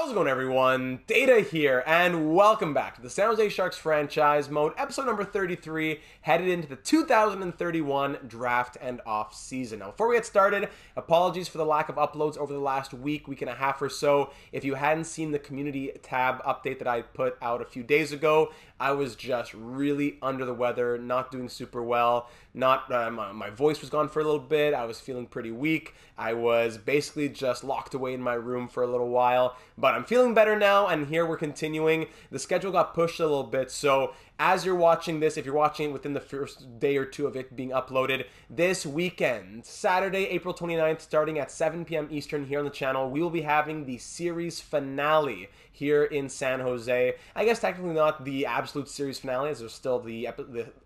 How's it going, everyone? Data here, and welcome back to the San Jose Sharks franchise mode, episode number 33, headed into the 2031 draft and off season. Now, before we get started, apologies for the lack of uploads over the last week and a half or so. If you hadn't seen the community tab update that I put out a few days ago, I was just really under the weather, not doing super well. My voice was gone for a little bit. I was feeling pretty weak. I was basically just locked away in my room for a little while, but I'm feeling better now, and here we're continuing. The schedule got pushed a little bit, so as you're watching this, if you're watching it within the first day or two of it being uploaded, this weekend, Saturday, April 29th, starting at 7 p.m. Eastern here on the channel, we will be having the series finale here in San Jose. I guess technically not the absolute series finale, as there's still the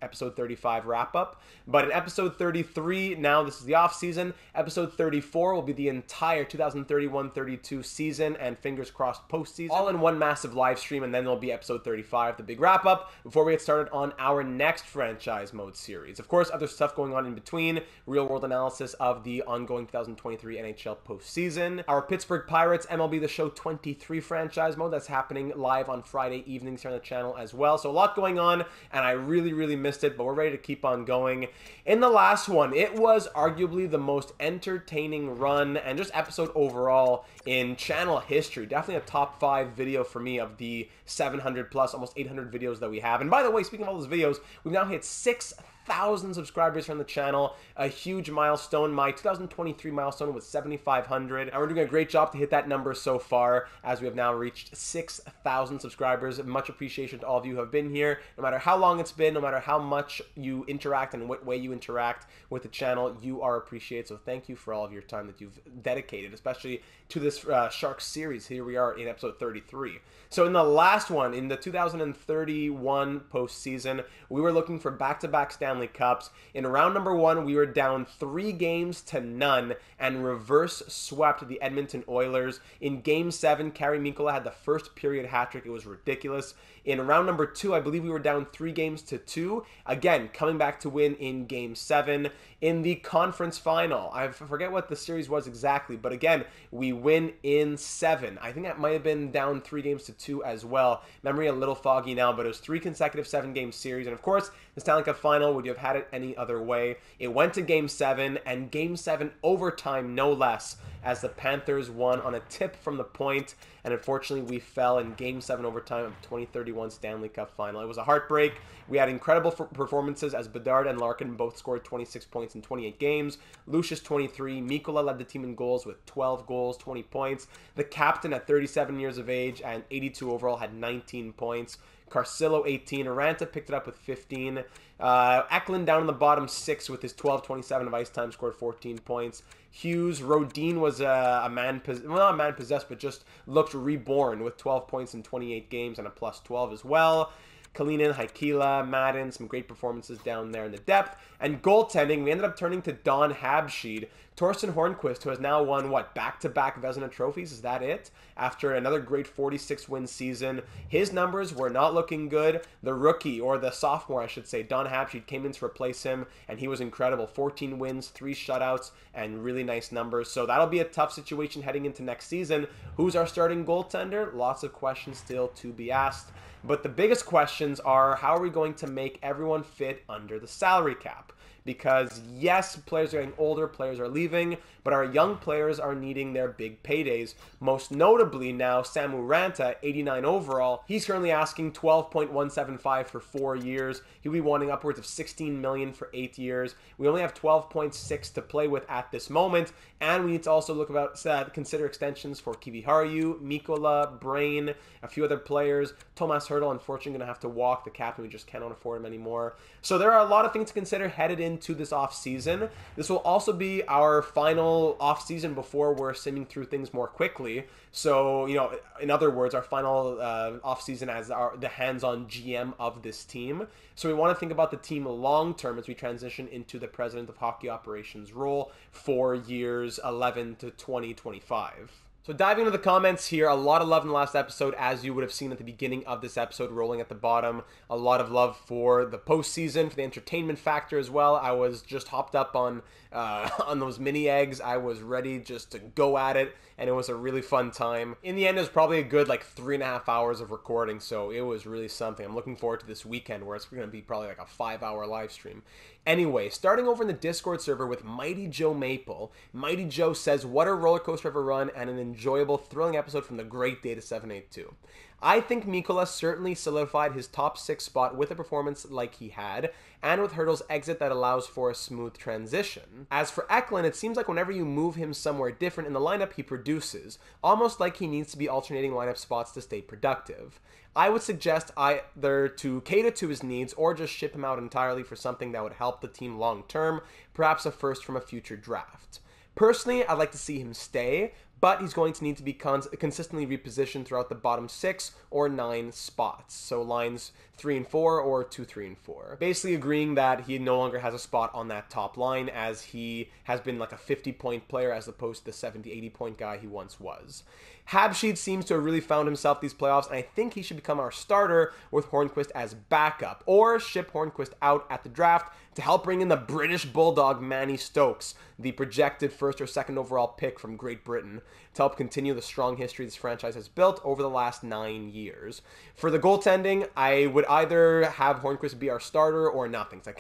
episode 35 wrap-up, but in episode 33, now this is the off-season, episode 34 will be the entire 2031-32 season, and fingers crossed postseason, all in one massive live stream, and then there'll be episode 35, the big wrap-up, before we get started on our next franchise mode series. Of course, other stuff going on in between, real-world analysis of the ongoing 2023 NHL postseason, our Pittsburgh Pirates MLB The Show 23 franchise mode that's happening live on Friday evenings here on the channel as well. So a lot going on, and I really missed it, but we're ready to keep on going. In the last one, it was arguably the most entertaining run and just episode overall in channel history. Definitely a top 5 video for me of the 700 plus, almost 800 videos that we have. And by the way, speaking of all those videos, we've now hit 6,000 subscribers on the channel, a huge milestone. My 2023 milestone was 7,500, and we're doing a great job to hit that number so far, as we have now reached 6,000 subscribers. Much appreciation to all of you who have been here, no matter how long it's been, no matter how much you interact and what way you interact with the channel, you are appreciated. So thank you for all of your time that you've dedicated, especially to this Sharks series. Here we are in episode 33. So in the last one, in the 2031 postseason, we were looking for back-to-back Stanley Cups. In round number 1, we were down 3-0 and reverse swept the Edmonton Oilers. In Game 7, Kari Mikkola had the first period hat-trick. It was ridiculous. In round number 2, I believe we were down 3-2. Again, coming back to win in Game 7. In the conference final, I forget what the series was exactly, but again, we win in 7. I think that might have been down 3-2 as well. Memory a little foggy now, but it was 3 consecutive 7-game series. And of course, the Stanley Cup final, would you have had it any other way? It went to Game 7, and Game 7 overtime, no less, as the Panthers won on a tip from the point, and unfortunately we fell in Game 7 overtime of 2031 Stanley Cup final. It was a heartbreak. We had incredible performances as Bedard and Larkin both scored 26 points in 28 games. Lucius 23. Mikkola led the team in goals with 12 goals, 20 points. The captain at 37 years of age and 82 overall had 19 points. Carcillo 18. Aranta picked it up with 15. Eklund down in the bottom 6 with his 12-27 of ice time, scored 14 points. Hughes, Rodin was not a man possessed, but just looked reborn with 12 points in 28 games and a plus 12 as well. Kalinin, Haikila, Madden, some great performances down there in the depth. And goaltending, we ended up turning to Don Habschied. Torsten Hornquist, who has now won, back-to-back Vezina trophies? Is that it? After another great 46-win season. His numbers were not looking good. The rookie, or the sophomore, I should say, Don Habschied, came in to replace him, and he was incredible. 14 wins, 3 shutouts, and really nice numbers. So that'll be a tough situation heading into next season. Who's our starting goaltender? Lots of questions still to be asked. But the biggest questions are, how are we going to make everyone fit under the salary cap? Because yes, players are getting older, players are leaving, but our young players are needing their big paydays. Most notably now, Samu Ranta, 89 overall, he's currently asking $12.175 for 4 years. He'll be wanting upwards of $16 million for 8 years. We only have $12.6 to play with at this moment, and we need to also consider extensions for Kiviharju, Mikkola, Brain, a few other players. Tomas Hertl, unfortunately, going to have to walk. The captain, we just cannot afford him anymore. So there are a lot of things to consider headed into this off-season. This will also be our final off-season before we're simming through things more quickly. So, you know, in other words, our final off-season as the hands-on GM of this team. So we want to think about the team long-term as we transition into the president of hockey operations role for years 11 to 2025. So diving into the comments here, a lot of love in the last episode, as you would have seen at the beginning of this episode, rolling at the bottom. A lot of love for the postseason, for the entertainment factor as well. I was just hopped up on those mini eggs. I was ready just to go at it, and it was a really fun time. In the end, it was probably a good 3.5 hours of recording, so it was really something. I'm looking forward to this weekend where it's going to be probably a 5-hour live stream. Anyway, starting over in the Discord server with Mighty Joe Maple. Mighty Joe says, what a roller coaster of a run and an enjoyable, thrilling episode from the great Data 782. I think Mikkola certainly solidified his top 6 spot with a performance like he had, and with Hertl's exit that allows for a smooth transition. As for Eklund, it seems like whenever you move him somewhere different in the lineup, he produces, almost like he needs to be alternating lineup spots to stay productive. I would suggest either to cater to his needs or just ship him out entirely for something that would help the team long term, perhaps a first from a future draft. Personally, I'd like to see him stay, but he's going to need to be consistently repositioned throughout the bottom 6 or 9 spots. So lines 3 and 4 or 2, 3, and 4. Basically agreeing that he no longer has a spot on that top line, as he has been like a 50-point player as opposed to the 70, 80-point guy he once was. Habsheed seems to have really found himself these playoffs, and I think he should become our starter with Hornqvist as backup, or ship Hornqvist out at the draft to help bring in the British Bulldog Manny Stokes, the projected 1st or 2nd overall pick from Great Britain, to help continue the strong history this franchise has built over the last 9 years. For the goaltending, I would either have Hornqvist be our starter or nothing. So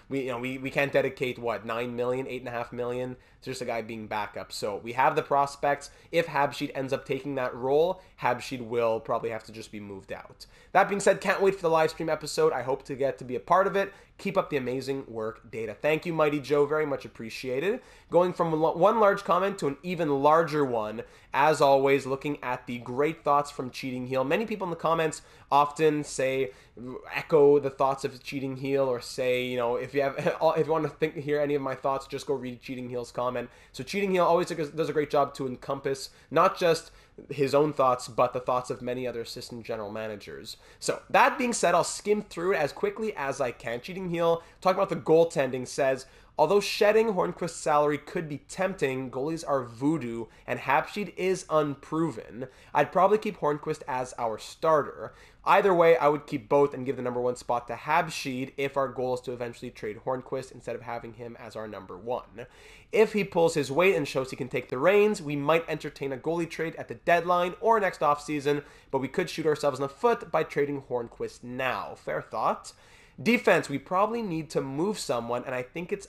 we can't dedicate 9 million, 8.5 million to just a guy being backup. So we have the prospects. If Habsheed ends up taking that role, Habsheed will probably have to just be moved out. That being said, can't wait for the live stream episode. I hope to get to be a part of it. Keep up the amazing work, Data. Thank you, Mighty Joe. Very much appreciated. Going from one large comment to an even larger one, as always, looking at the great thoughts from Cheating Heel. Many people in the comments often echo the thoughts of Cheating Heel, or say, if you want to hear any of my thoughts, just go read Cheating Heel's comment. So Cheating Heel always does a great job to encompass not just his own thoughts, but the thoughts of many other assistant general managers. So that being said, I'll skim through it as quickly as I can. Cheating Heel, talking about the goaltending, says, although shedding Hornqvist's salary could be tempting, goalies are voodoo, and Habsheed is unproven. I'd probably keep Hornqvist as our starter. Either way, I would keep both and give the number 1 spot to Habsheed if our goal is to eventually trade Hornqvist instead of having him as our number 1. If he pulls his weight and shows he can take the reins, we might entertain a goalie trade at the deadline or next offseason, but we could shoot ourselves in the foot by trading Hornqvist now. Fair thought. Defense, we probably need to move someone, and I think it's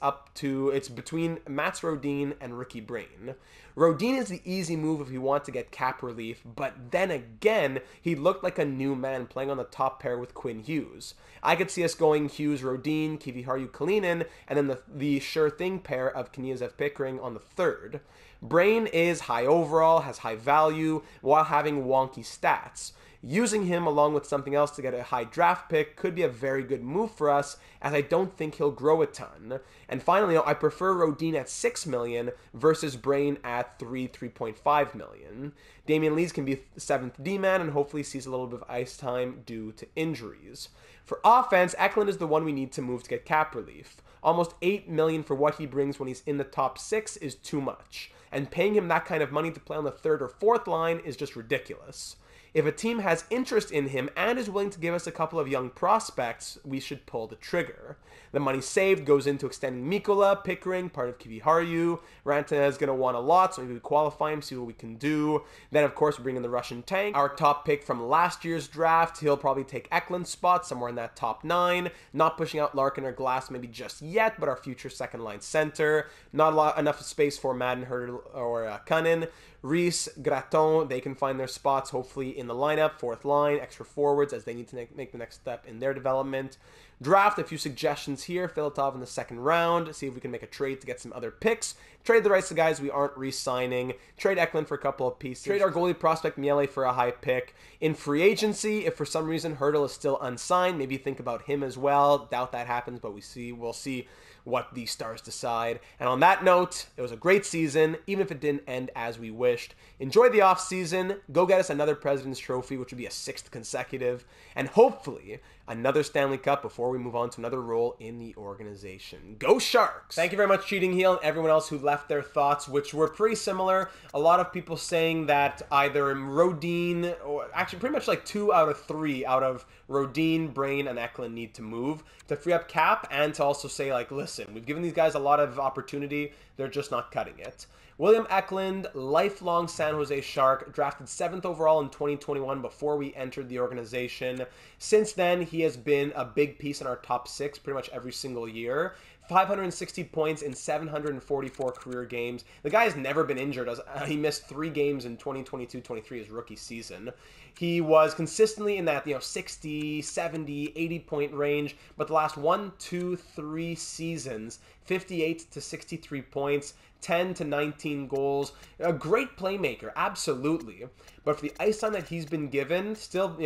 between Mats Rodin and Ricky Brain. Rodin is the easy move if you want to get cap relief, but then again, he looked like a new man playing on the top pair with Quinn Hughes. I could see us going Hughes, Rodin, Kiviharju, Kalinin, and then the sure thing pair of Kniazev, Pickering on the 3rd. Brain is high overall, has high value, while having wonky stats. Using him along with something else to get a high draft pick could be a very good move for us, as I don't think he'll grow a ton. And finally, I prefer Rodin at 6 million versus Brain at 3.5 million. Damian Lees can be 7th D-man and hopefully sees a little bit of ice time due to injuries. For offense, Eklund is the one we need to move to get cap relief. Almost 8 million for what he brings when he's in the top 6 is too much, and paying him that kind of money to play on the 3rd or 4th line is just ridiculous. If a team has interest in him and is willing to give us a couple of young prospects, we should pull the trigger. The money saved goes into extending Mikkola, Pickering, part of Kiviharju. Rantanen is going to want a lot, so maybe we qualify him, see what we can do. Then, of course, we bring in the Russian tank. Our top pick from last year's draft, he'll probably take Eklund's spot somewhere in that top 9. Not pushing out Larkin or Glass maybe just yet, but our future second-line center. Not enough space for Madden, Hertl, or Cunnin. Reese, Graton, they can find their spots hopefully in the lineup, 4th line, extra forwards as they need to make the next step in their development. Draft, a few suggestions here. Filatov in the 2nd round. See if we can make a trade to get some other picks. Trade the rest of the guys we aren't re-signing. Trade Eklund for a couple of pieces. Trade our goalie prospect Miele for a high pick. In free agency, if for some reason Hertl is still unsigned, maybe think about him as well. Doubt that happens, but we'll see what the stars decide. And on that note, it was a great season, even if it didn't end as we wished. Enjoy the offseason. Go get us another President's Trophy, which would be a 6th consecutive. And hopefully another Stanley Cup before we move on to another role in the organization. Go Sharks! Thank you very much, Cheating Heel, and everyone else who left their thoughts, which were pretty similar. A lot of people saying that either Rodin, or actually pretty much like 2 out of 3 out of Rodin, Brain, and Eklund need to move to free up cap, and to also say, like, listen, we've given these guys a lot of opportunity, they're just not cutting it. William Eklund, lifelong San Jose Shark, drafted 7th overall in 2021 before we entered the organization. Since then, he has been a big piece in our top 6 pretty much every single year. 560 points in 744 career games. The guy has never been injured. He missed 3 games in 2022-23, his rookie season. He was consistently in that 60, 70, 80 point range, but the last 1, 2, 3 seasons, 58 to 63 points, 10 to 19 goals. A great playmaker, absolutely. But for the ice time that he's been given, still,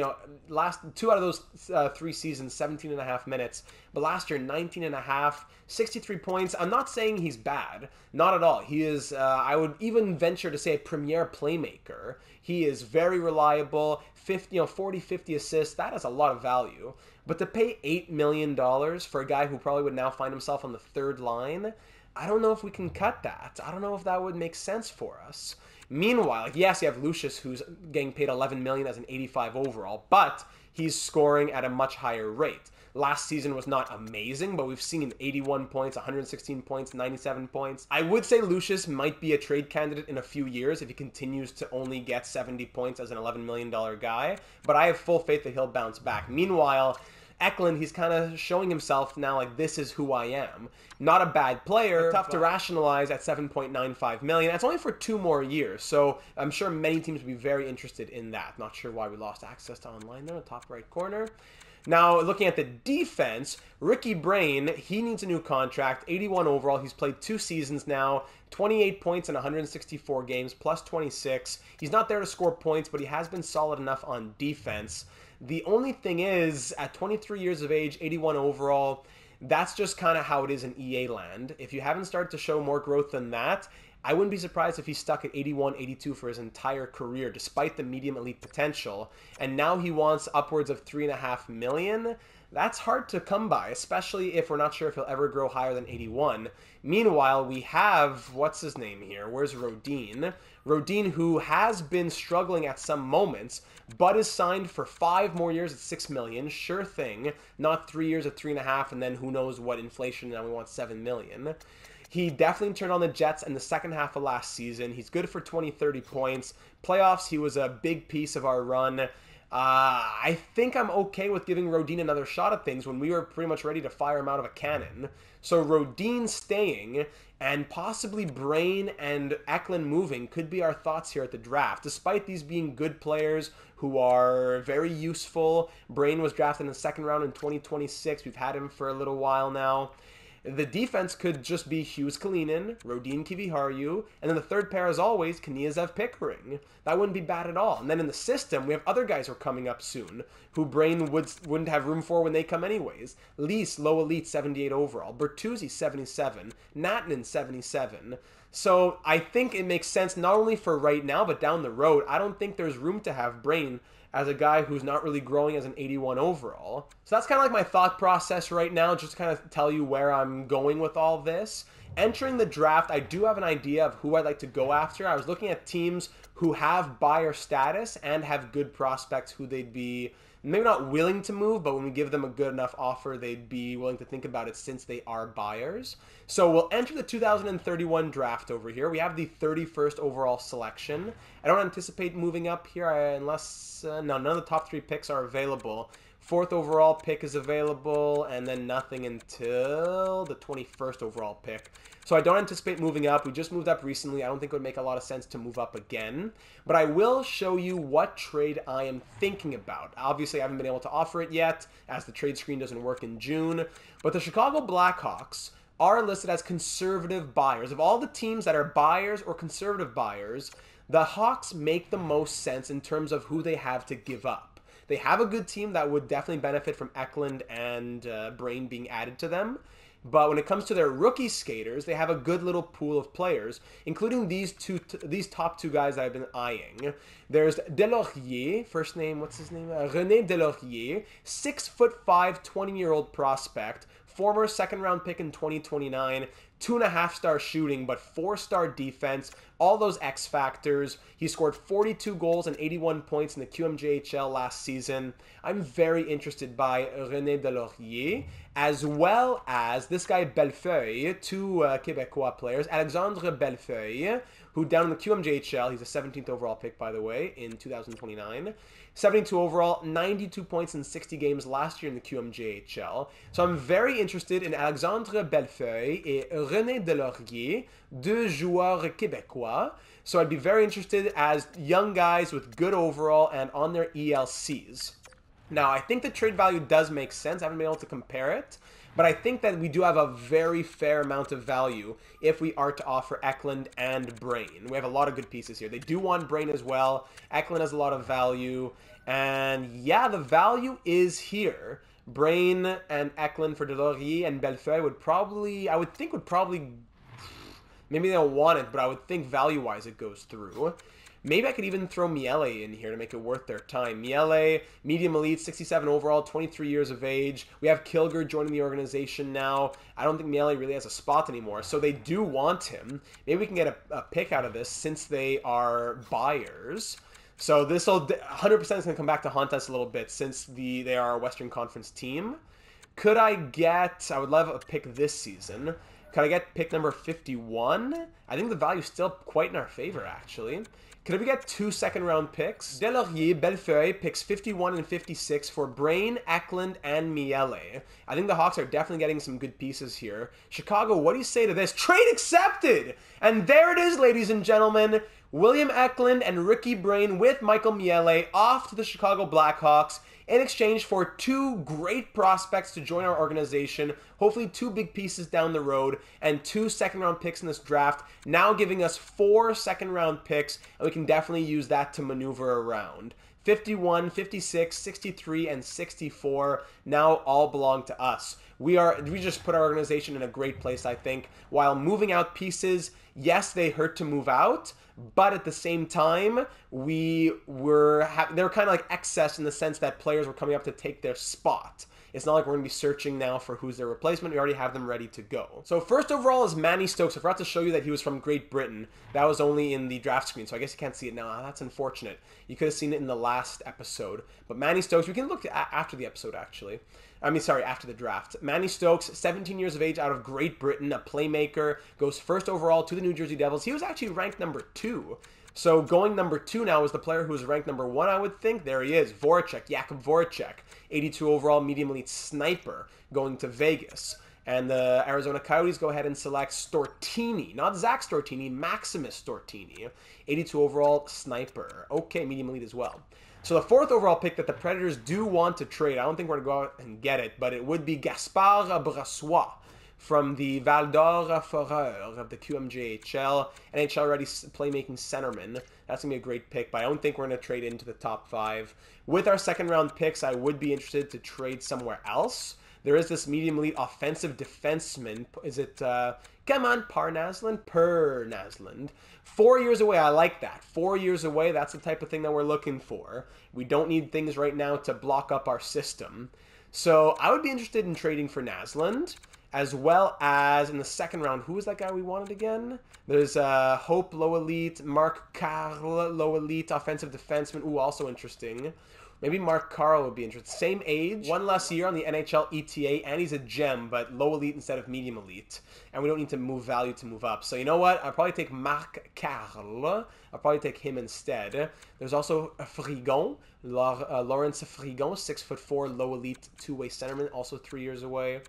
last 2 out of those 3 seasons, 17 and a half minutes. But last year, 19 and a half, 63 points. I'm not saying he's bad. Not at all. He is, I would even venture to say, a premier playmaker. He is very reliable, 40, 50 assists. That is a lot of value. But to pay $8 million for a guy who probably would now find himself on the 3rd line, I don't know if we can cut that. I don't know if that would make sense for us. Meanwhile, yes, you have Lucius, who's getting paid $11 million as an 85 overall, but he's scoring at a much higher rate. Last season was not amazing, but we've seen 81 points, 116 points, 97 points. I would say Lucius might be a trade candidate in a few years if he continues to only get 70 points as an $11 million guy, but I have full faith that he'll bounce back. Meanwhile, Eklund, he's kind of showing himself now like, this is who I am. Not a bad player, tough to rationalize at $7.95 million. That's only for 2 more years, so I'm sure many teams would be very interested in that. Not sure why we lost access to online there, top right corner. Now, looking at the defense, Ricky Brain, he needs a new contract, 81 overall. He's played 2 seasons now, 28 points in 164 games, plus 26. He's not there to score points, but he has been solid enough on defense. The only thing is, at 23 years of age, 81 overall, that's just kind of how it is in EA land. If you haven't started to show more growth than that, I wouldn't be surprised if he's stuck at 81, 82 for his entire career, despite the medium elite potential. And now he wants upwards of $3.5 million. That's hard to come by, especially if we're not sure if he'll ever grow higher than 81. Meanwhile, we have, what's his name here? Where's Rodin? Rodin, who has been struggling at some moments, but is signed for 5 more years at $6 million. Sure thing. Not 3 years at 3.5, and then who knows what inflation, now we want $7 million. He definitely turned on the Jets in the second half of last season. He's good for 20, 30 points. Playoffs, he was a big piece of our run. I think I'm okay with giving Rodin another shot at things when we were pretty much ready to fire him out of a cannon. So Rodin staying and possibly Brain and Eklund moving could be our thoughts here at the draft. Despite these being good players who are very useful, Brain was drafted in the 2nd round in 2026. We've had him for a little while now. The defense could just be Hughes Kalinin, Rodin Kiviharju, and then the 3rd pair, as always, Kniazev Pickering. That wouldn't be bad at all. And then in the system, we have other guys who are coming up soon, who Brain wouldn't have room for when they come anyways. Lease, low elite, 78 overall. Bertuzzi, 77. Natnan, 77. So I think it makes sense not only for right now, but down the road. I don't think there's room to have Brain as a guy who's not really growing as an 81 overall. So that's kind of like my thought process right now, just to kind of tell you where I'm going with all this. Entering the draft, I do have an idea of who I'd like to go after. I was looking at teams who have buyer status and have good prospects who they'd be maybe not willing to move, but when we give them a good enough offer, they'd be willing to think about it since they are buyers. So we'll enter the 2031 draft over here. We have the 31st overall selection. I don't anticipate moving up here unless, no, none of the top 3 picks are available. 4th overall pick is available, and then nothing until the 21st overall pick. So I don't anticipate moving up. We just moved up recently. I don't think it would make a lot of sense to move up again. But I will show you what trade I am thinking about. Obviously, I haven't been able to offer it yet, as the trade screen doesn't work in June. But the Chicago Blackhawks are listed as conservative buyers. Of all the teams that are buyers or conservative buyers, the Hawks make the most sense in terms of who they have to give up. They have a good team that would definitely benefit from Eklund and Brain being added to them. But when it comes to their rookie skaters, they have a good little pool of players, including these top two guys that I've been eyeing. There's Delaurier, first name, what's his name? René Delaurier, 6'5", 20-year-old prospect, former second-round pick in 2029, 2.5-star shooting, but 4-star defense, all those X factors. He scored 42 goals and 81 points in the QMJHL last season. I'm very interested by René Delaurier, as well as this guy Bellefeuille, two Québécois players. Alexandre Bellefeuille, who down in the QMJHL, he's a 17th overall pick, by the way, in 2029. 72 overall, 92 points in 60 games last year in the QMJHL. So I'm very interested in Alexandre Bellefeuille et René Delaurier, deux joueurs québécois. So I'd be very interested as young guys with good overall and on their ELCs. Now, I think the trade value does make sense. I haven't been able to compare it. But I think that we do have a very fair amount of value if we are to offer Eklund and Brain. We have a lot of good pieces here. They do want Brain as well. Eklund has a lot of value. And yeah, the value is here. Brain and Eklund for Delaurier and Bellefeuille would probably, maybe they don't want it, but I would think value-wise it goes through. Maybe I could even throw Miele in here to make it worth their time. Miele, medium elite, 67 overall, 23 years of age. We have Kilger joining the organization now. I don't think Miele really has a spot anymore, so they do want him. Maybe we can get a pick out of this since they are buyers. So this will 100% is going to come back to haunt us a little bit since they are a Western Conference team. Could I would love a pick this season. Could I get pick number 51? I think the value is still quite in our favor, actually. Could we get 2 second-round picks? Delaurier, Bellefeuille picks 51 and 56 for Brain, Eklund, and Miele. I think the Hawks are definitely getting some good pieces here. Chicago, what do you say to this? Trade accepted! And there it is, ladies and gentlemen. William Eklund and Ricky Brain with Michael Miele off to the Chicago Blackhawks in exchange for 2 great prospects to join our organization, hopefully 2 big pieces down the road, and 2 second-round picks in this draft, now giving us 4 second-round picks, and we can definitely use that to maneuver around. 51, 56, 63, and 64 now all belong to us. We just put our organization in a great place, I think. While moving out pieces, yes, they hurt to move out, but at the same time, they were kind of like excess in the sense that players were coming up to take their spot. It's not like we're going to be searching now for who's their replacement. We already have them ready to go. So first overall is Manny Stokes. I forgot to show you that he was from Great Britain. That was only in the draft screen, so I guess you can't see it now. That's unfortunate. You could have seen it in the last episode. But Manny Stokes, we can look after the episode, actually. After the draft. Manny Stokes, 17 years of age, out of Great Britain, a playmaker, goes first overall to the New Jersey Devils. He was actually ranked number 2. So going number 2 now is the player who was ranked number 1, I would think. There he is, Voracek, Jakub Voracek, 82 overall, medium elite sniper, going to Vegas. And the Arizona Coyotes go ahead and select Stortini, not Zach Stortini, Maximus Stortini, 82 overall sniper. Okay, medium elite as well. So the 4th overall pick that the Predators do want to trade, I don't think we're going to go out and get it, but it would be Gaspard Brassois from the Val d'Or Foreurs of the QMJHL, NHL-ready playmaking centerman. That's going to be a great pick, but I don't think we're going to trade into the top 5. With our second-round picks, I would be interested to trade somewhere else. There is this medium elite offensive defenseman. Is it, come on, Parnasland? Pernasland. 4 years away, I like that. 4 years away, that's the type of thing that we're looking for. We don't need things right now to block up our system. So I would be interested in trading for Naslund, as well as in the second round, who was that guy we wanted again? There's Hope, low elite, Mark Carl, low elite, offensive defenseman. Ooh, also interesting. Maybe Mark Carl would be interested. Same age, 1 less year on the NHL ETA, and he's a gem, but low elite instead of medium elite. And we don't need to move value to move up. So you know what? I'll probably take Mark Carl. I'll probably take him instead. There's also Frigon, Lawrence Frigon, 6'4", low elite, 2-way centerman, also 3 years away.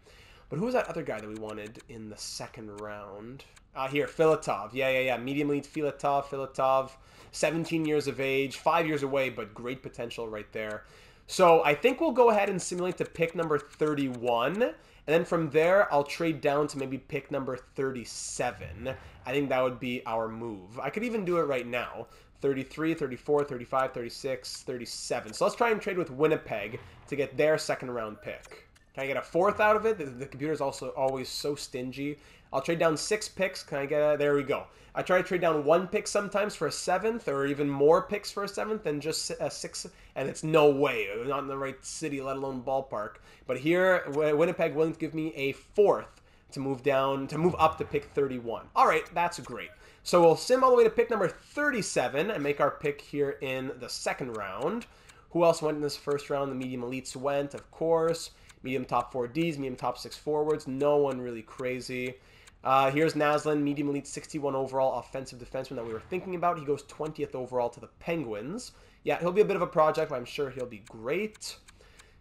But who was that other guy that we wanted in the second round? Here, Filatov. Yeah. Medium elite Filatov. 17 years of age, 5 years away, but great potential right there. So I think we'll go ahead and simulate to pick number 31. And then from there, I'll trade down to maybe pick number 37. I think that would be our move. I could even do it right now. 33, 34, 35, 36, 37. So let's try and trade with Winnipeg to get their second round pick. Can I get a 4th out of it? The computer's also always so stingy. I'll trade down 6 picks. Can I get a... There we go. I try to trade down 1 pick sometimes for a 7th, or even more picks for a 7th than just a 6, and it's no way. I'm not in the right city, let alone ballpark. But here, Winnipeg willing to give me a 4th to move up to pick 31. All right, that's great. So we'll sim all the way to pick number 37 and make our pick here in the 2nd round. Who else went in this first round? The medium elites went, of course. Medium top 4Ds, medium top 6 forwards. No one really crazy. Here's Naslin, medium elite 61 overall offensive defenseman that we were thinking about. He goes 20th overall to the Penguins. Yeah, he'll be a bit of a project, but I'm sure he'll be great.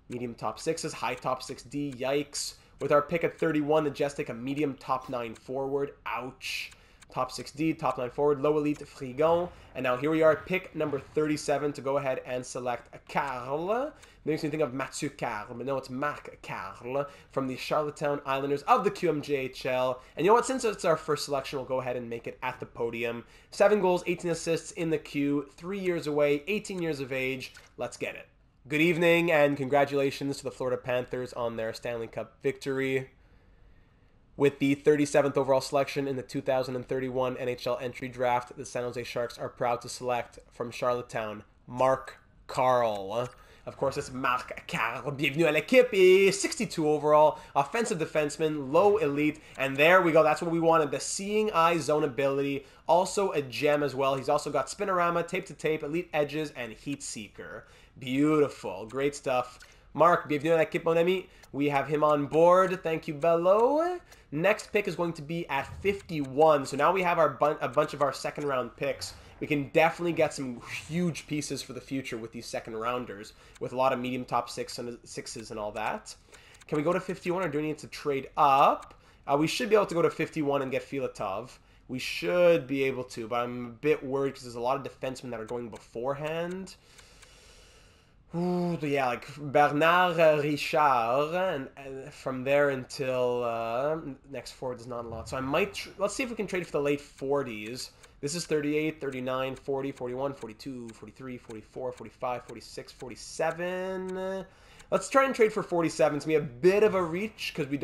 Medium top 6s, high top 6D, yikes. With our pick at 31, the Jets take a medium top 9 forward. Ouch. Top 6D, top 9 forward, low elite Frigon. And now here we are at pick number 37 to go ahead and select a Carl. Makes me think of Mathieu Carl, but no, it's Marc Carl from the Charlottetown Islanders of the QMJHL. And you know what? Since it's our first selection, we'll go ahead and make it at the podium. 7 goals, 18 assists in the Q, 3 years away, 18 years of age. Let's get it. Good evening and congratulations to the Florida Panthers on their Stanley Cup victory. With the 37th overall selection in the 2031 NHL entry draft, the San Jose Sharks are proud to select from Charlottetown, Marc Carl. Of course, it's Marc Carl. Bienvenue à l'équipe. 62 overall, offensive defenseman, low elite. And there we go. That's what we wanted. The seeing eye zone ability. Also a gem as well. He's also got spinorama, tape to tape, elite edges, and heat seeker. Beautiful. Great stuff. Marc, bienvenue à l'équipe, mon ami. We have him on board. Thank you, Bello. Next pick is going to be at 51. So now we have a bunch of our 2nd round picks. We can definitely get some huge pieces for the future with these 2nd rounders, with a lot of medium top 6s and all that. Can we go to 51, or do we need to trade up? We should be able to go to 51 and get Filatov. We should be able to, but I'm a bit worried because there's a lot of defensemen that are going beforehand. Ooh, yeah, like Bernard Richard, and from there until next forward is not a lot. So I might, let's see if we can trade for the late 40s. This is 38, 39, 40, 41, 42, 43, 44, 45, 46, 47. Let's try and trade for 47. It's going to be a bit of a reach because we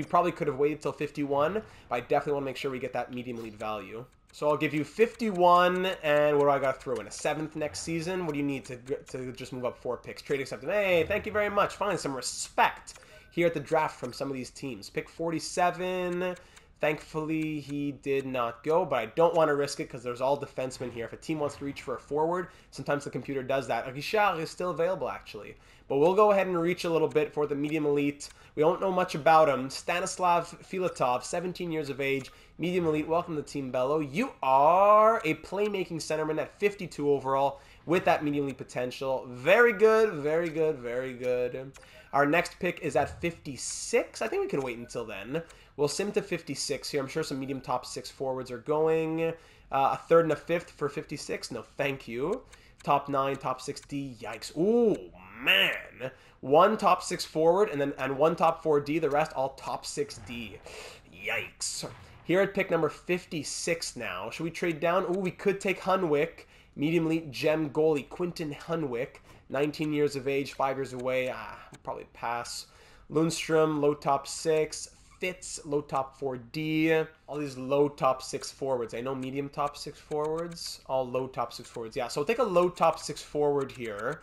probably could have waited till 51, but I definitely want to make sure we get that medium elite value. So I'll give you 51, and what do I got to throw in? A 7th next season? What do you need to just move up 4 picks? Trade accepted. Hey, thank you very much. Finally, some respect here at the draft from some of these teams. Pick 47. Thankfully, he did not go, but I don't want to risk it because there's all defensemen here. If a team wants to reach for a forward, sometimes the computer does that. Richard is still available, actually. But we'll go ahead and reach a little bit for the medium elite. We don't know much about him. Stanislav Filatov, 17 years of age, medium elite. Welcome to Team Bello. You are a playmaking centerman at 52 overall with that medium elite potential. Very good, very good, very good. Our next pick is at 56. I think we can wait until then. We'll sim to 56 here. I'm sure some medium top 6 forwards are going. A 3rd and a 5th for 56. No, thank you. Top 9, top 6D. Yikes. Ooh, man. 1 top 6 forward and 1 top 4D. The rest all top 6D. Yikes. Here at pick number 56 now. Should we trade down? Ooh, we could take Hunwick. Medium elite gem goalie Quinton Hunwick. 19 years of age, 5 years away. We'll probably pass. Lundstrom, low top 6. Fitz, low top 4D. All these low top 6 forwards. I know medium top 6 forwards. All low top 6 forwards. Yeah, so we'll take a low top 6 forward here.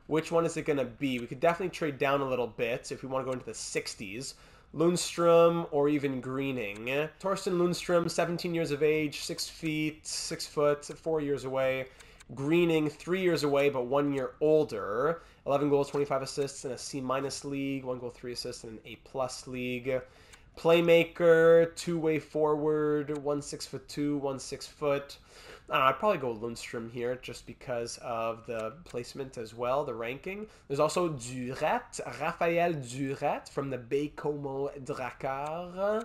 Which one is it going to be? We could definitely trade down a little bit if we want to go into the 60s. Lundstrom or even Greening. Torsten Lundstrom, 17 years of age, 6 feet, 6 foot, 4 years away. Greening, 3 years away, but 1 year older. 11 goals, 25 assists in a C- league. 1 goal, 3 assists in an A+ league. Playmaker, 2-way forward, 1 6'2", 1 6 foot. I'd probably go Lundstrom here just because of the placement as well, the ranking. There's also Duret, Raphaël Duret from the Baie-Comeau Drakkar.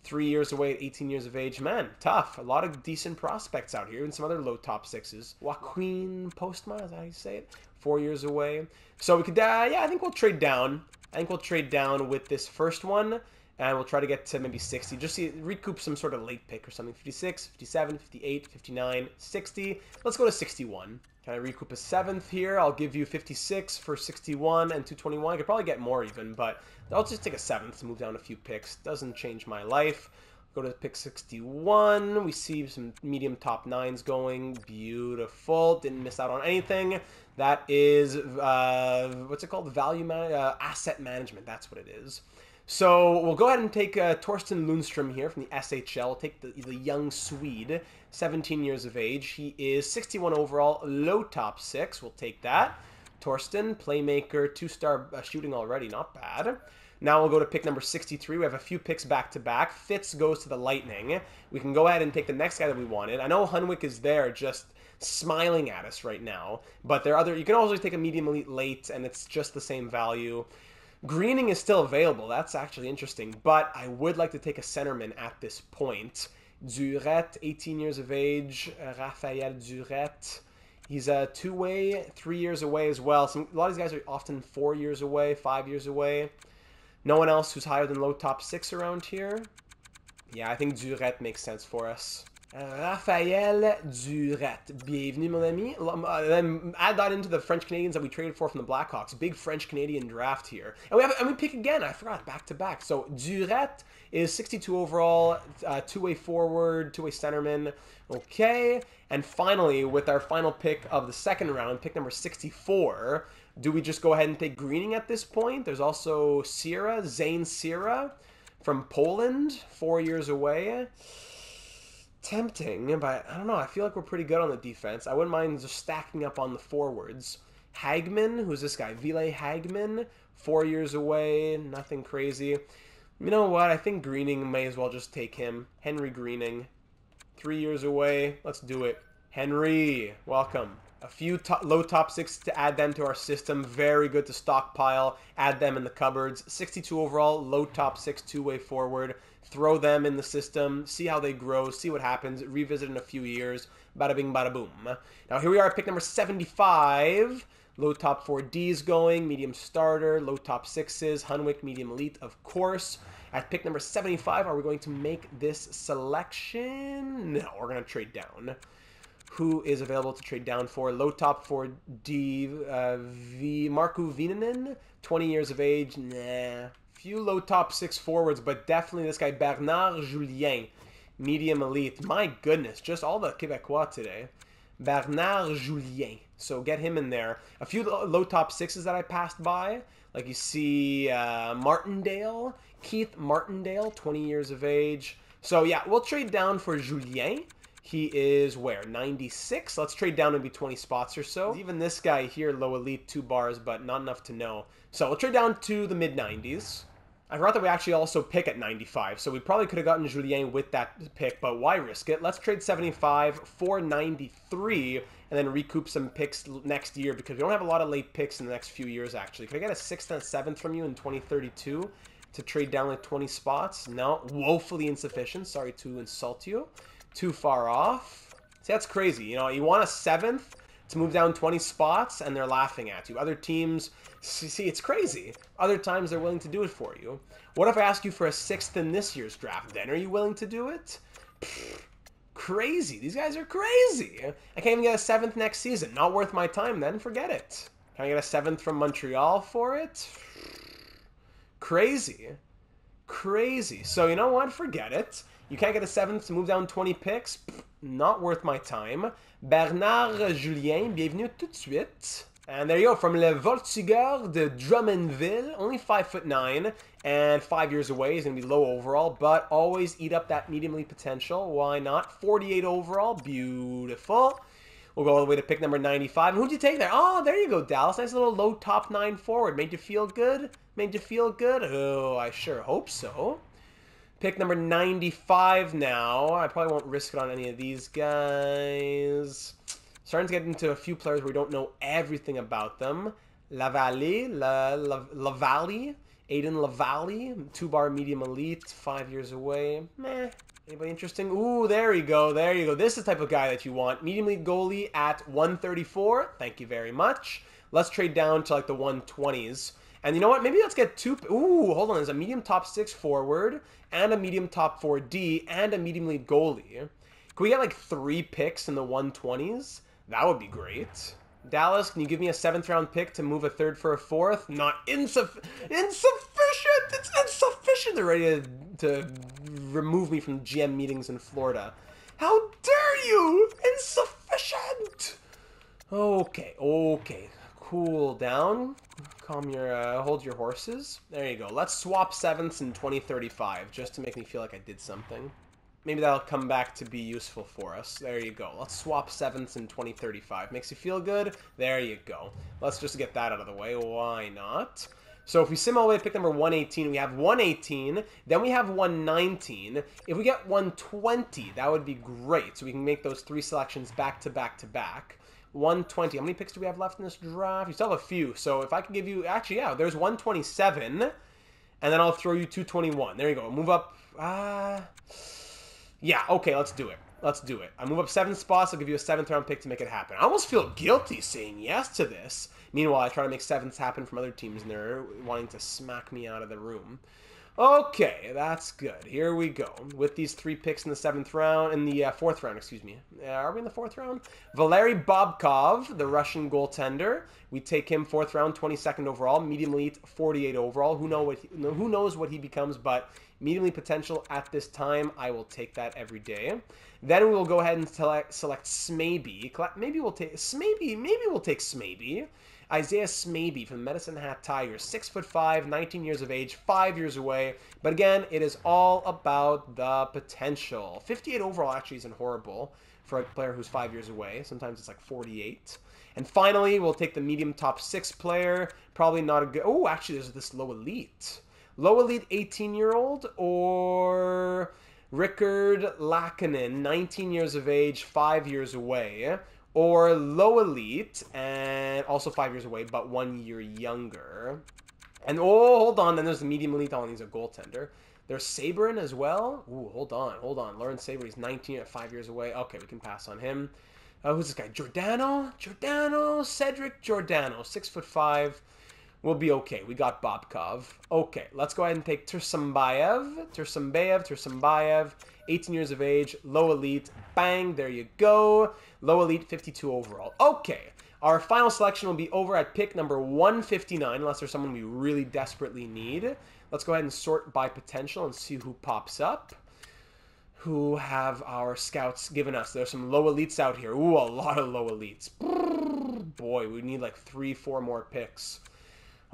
3 years away at 18 years of age. Man, tough. A lot of decent prospects out here and some other low top 6s. Joaquin Postma, is that how you say it? 4 years away. So we could, yeah, I think we'll trade down. I think we'll trade down with this first one. And we'll try to get to maybe 60. Just recoup some sort of late pick or something. 56, 57, 58, 59, 60. Let's go to 61. Can I recoup a 7th here? I'll give you 56 for 61 and 221. I could probably get more even, but I'll just take a 7th to move down a few picks. Doesn't change my life. Go to pick 61. We see some medium top 9s going. Beautiful. Didn't miss out on anything. That is, what's it called? Asset management. That's what it is. So we'll go ahead and take Torsten Lundstrom here from the SHL. We'll take the young Swede, 17 years of age. He is 61 overall, low top 6. We'll take that. Torsten, playmaker, 2-star shooting already. Not bad. Now we'll go to pick number 63. We have a few picks back-to-back. Fitz goes to the Lightning. We can go ahead and take the next guy that we wanted. I know Hunwick is there just smiling at us right now. But there are other... You can always take a medium elite late, and it's just the same value. Greening is still available. That's actually interesting. But I would like to take a centerman at this point. Durette, 18 years of age. Raphael Durette. He's a two-way, 3 years away as well. A lot of these guys are often 4 years away, 5 years away. No one else who's higher than low top 6 around here. Yeah, I think Durette makes sense for us. Raphael Durette. Bienvenue, mon ami. Then add that into the French Canadians that we traded for from the Blackhawks. Big French Canadian draft here. And we pick again. I forgot, back-to-back. So Durette is 62 overall, two-way forward, two-way centerman. Okay. And finally, with our final pick of the second round, pick number 64, do we just go ahead and take Greening at this point? There's also Zane Sierra from Poland, 4 years away. Tempting, but I don't know. I feel like we're pretty good on the defense. I wouldn't mind just stacking up on the forwards. Hagman, who's this guy? Ville Hagman, 4 years away. Nothing crazy. You know what? I think Greening may as well just take him. Henry Greening, 3 years away. Let's do it. Henry, welcome. A few low top 6 to add them to our system. Very good to stockpile. Add them in the cupboards. 62 overall, low top 6, two-way forward. Throw them in the system. See how they grow. See what happens. Revisit in a few years. Bada bing, bada boom. Now here we are at pick number 75. Low top 4Ds going. Medium starter. Low top 6s. Hunwick, medium elite, of course. At pick number 75, are we going to make this selection? No, we're going to trade down. Who is available to trade down for? Low top 4D, Markku Viinanen, 20 years of age. Nah. Few low top 6 forwards, but definitely this guy, Bernard Julien, medium elite. My goodness, just all the Québécois today. Bernard Julien. So get him in there. A few low top 6s that I passed by. Like you see Martindale, Keith Martindale, 20 years of age. So yeah, we'll trade down for Julien. He is where? 96? Let's trade down maybe 20 spots or so. Even this guy here, low elite, 2 bars, but not enough to know. So we'll trade down to the mid-90s. I forgot that we actually also pick at 95, so we probably could have gotten Julien with that pick, but why risk it? Let's trade 75 for 93 and then recoup some picks next year because we don't have a lot of late picks in the next few years, actually. Could I get a 6th and a 7th from you in 2032 to trade down like 20 spots? No, woefully insufficient. Sorry to insult you. Too far off. See, that's crazy. You know, you want a 7th to move down 20 spots, and they're laughing at you. Other teams, see, it's crazy. Other times, they're willing to do it for you. What if I ask you for a 6th in this year's draft? Then are you willing to do it? Pfft, crazy. These guys are crazy. I can't even get a 7th next season. Not worth my time then. Forget it. Can I get a 7th from Montreal for it? Crazy. Crazy. So, you know what? Forget it. You can't get a 7th to move down 20 picks? Pfft, not worth my time. Bernard Julien, bienvenue tout de suite. And there you go, from Le Voltigeur de Drummondville, only 5'9", and 5 years away. He's going to be low overall, but always eat up that medium elite potential. Why not? 48 overall, beautiful. We'll go all the way to pick number 95. And who'd you take there? Oh, there you go, Dallas. Nice little low top 9 forward. Made you feel good? Made you feel good? Oh, I sure hope so. Pick number 95 now. I probably won't risk it on any of these guys. Starting to get into a few players where we don't know everything about them. Lavallee, Aiden Lavallee, 2-bar medium elite, 5 years away. Meh. Anybody interesting? Ooh, there you go. There you go. This is the type of guy that you want. Medium elite goalie at 134. Thank you very much. Let's trade down to like the 120s. And you know what? Maybe let's get two. Ooh, hold on. There's a medium top 6 forward and a medium top 4D and a medium elite goalie. Can we get like 3 picks in the 120s? That would be great. Dallas, can you give me a 7th round pick to move a 3rd for a 4th? Not insufficient. It's insufficient. They're ready to remove me from GM meetings in Florida. How dare you? Insufficient. Okay. Cool down. Calm your, hold your horses. There you go. Let's swap 7ths in 2035 just to make me feel like I did something. Maybe that'll come back to be useful for us. There you go. Let's swap 7ths in 2035. Makes you feel good? There you go. Let's just get that out of the way. Why not? So if we sim all the way to pick number 118, we have 118. Then we have 119. If we get 120, that would be great. So we can make those 3 selections back to back to back. 120. How many picks do we have left in this draft? We still have a few. So if I can give you... Actually, yeah, there's 127. And then I'll throw you 221. There you go. Move up... Yeah, okay, let's do it. Let's do it. I move up 7 spots. I'll give you a 7th round pick to make it happen. I almost feel guilty saying yes to this. Meanwhile, I try to make 7ths happen from other teams, and they're wanting to smack me out of the room. Okay, that's good. Here we go. With these 3 picks in the 7th round, in the 4th round, excuse me. Are we in the 4th round? Valery Bobkov, the Russian goaltender. We take him 4th round, 22nd overall, medium elite, 48 overall. Who knows what he becomes, but medium elite potential at this time, I will take that every day. Then we will go ahead and select Smaby. Maybe we'll take Smaby. Isaiah Smaby from Medicine Hat Tigers, 6'5", 19 years of age, 5 years away. But again, it is all about the potential. 58 overall actually isn't horrible for a player who's 5 years away. Sometimes it's like 48. And finally, we'll take the medium top 6 player. Probably not a good... Oh, actually, there's this low elite. Low elite 18-year-old or Rickard Lakinen, 19 years of age, 5 years away. Or low elite, and also 5 years away, but 1 year younger. And, oh, hold on, then there's the medium elite. Oh, and he's a goaltender. There's Sabrin as well. Ooh, hold on. Lawrence Sabrin, he's 19 at 5 years away. Okay, we can pass on him. Who's this guy? Cedric Giordano, 6'5". We'll be okay. We got Bobkov. Okay, let's go ahead and take Tursambayev, 18 years of age, low elite. Bang, there you go. Low elite, 52 overall. Okay, our final selection will be over at pick number 159, unless there's someone we really desperately need. Let's go ahead and sort by potential and see who pops up. Who have our scouts given us? There's some low elites out here. Ooh, a lot of low elites. Boy, we need like 3-4 more picks.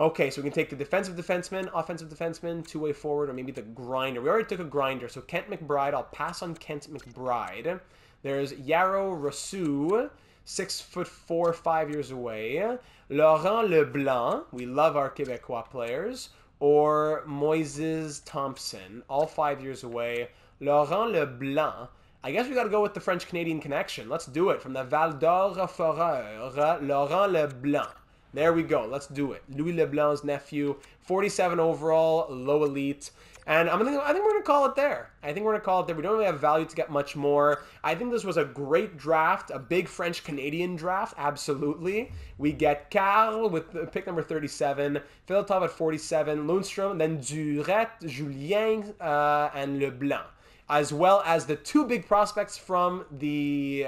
Okay, so we can take the defensive defenseman, offensive defenseman, two-way forward, or maybe the grinder. We already took a grinder, so Kent McBride. I'll pass on Kent McBride. There's Yaro Rousseau, 6'4", 5 years away. Laurent Leblanc. We love our Quebecois players. Or Moises Thompson, all 5 years away. Laurent Leblanc. I guess we got to go with the French-Canadian connection. Let's do it. From the Val d'Or-Foreur, Laurent Leblanc. There we go. Let's do it. Louis Leblanc's nephew, 47 overall, low elite. And I think we're going to call it there. We don't really have value to get much more. I think this was a great draft, a big French-Canadian draft, absolutely. We get Carl with pick number 37, Filatov at 47, Lundstrom, then Durette, Julien, and Leblanc. As well as the 2 big prospects from the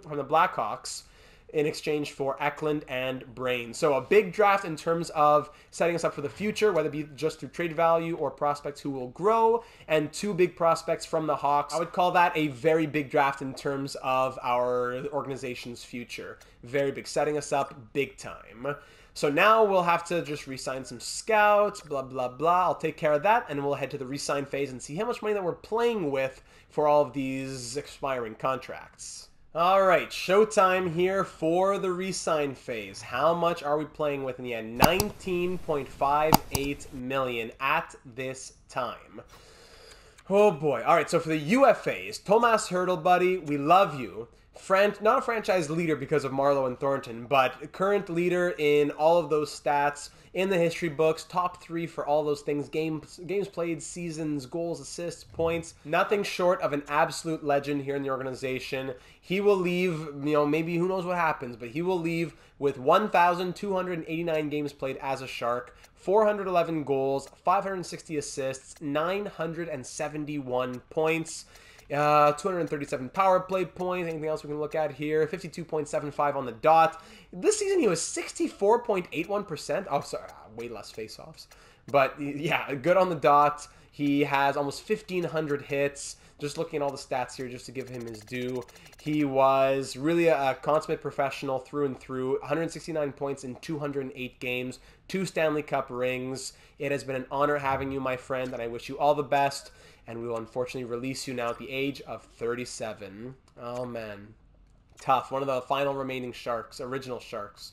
Blackhawks, in exchange for Eklund and Brain. So a big draft in terms of setting us up for the future, whether it be just through trade value or prospects who will grow, and 2 big prospects from the Hawks. I would call that a very big draft in terms of our organization's future. Very big, setting us up big time. So now we'll have to just re-sign some scouts, blah, blah, blah. I'll take care of that, and we'll head to the re-sign phase and see how much money that we're playing with for all of these expiring contracts. All right, showtime here for the re-sign phase. How much are we playing with in the end? 19.58 million at this time. Oh boy. All right, so for the UFAs, Thomas Hurdle, buddy, we love you. Not a franchise leader because of Marlowe and Thornton, but current leader in all of those stats in the history books, top 3 for all those things, games played, seasons, goals, assists, points. Nothing short of an absolute legend here in the organization. He will leave, maybe who knows what happens, but he will leave with 1,289 games played as a Shark, 411 goals, 560 assists, 971 points. 237 power play points. Anything else we can look at here? 52.75 on the dot. This season he was 64.81%. Oh, sorry, way less faceoffs. But yeah, good on the dot. He has almost 1,500 hits. Just looking at all the stats here, just to give him his due. He was really a consummate professional through and through. 169 points in 208 games. 2 Stanley Cup rings. It has been an honor having you, my friend, and I wish you all the best. And we will unfortunately release you now at the age of 37. Oh, man. Tough. One of the final remaining Sharks, original Sharks.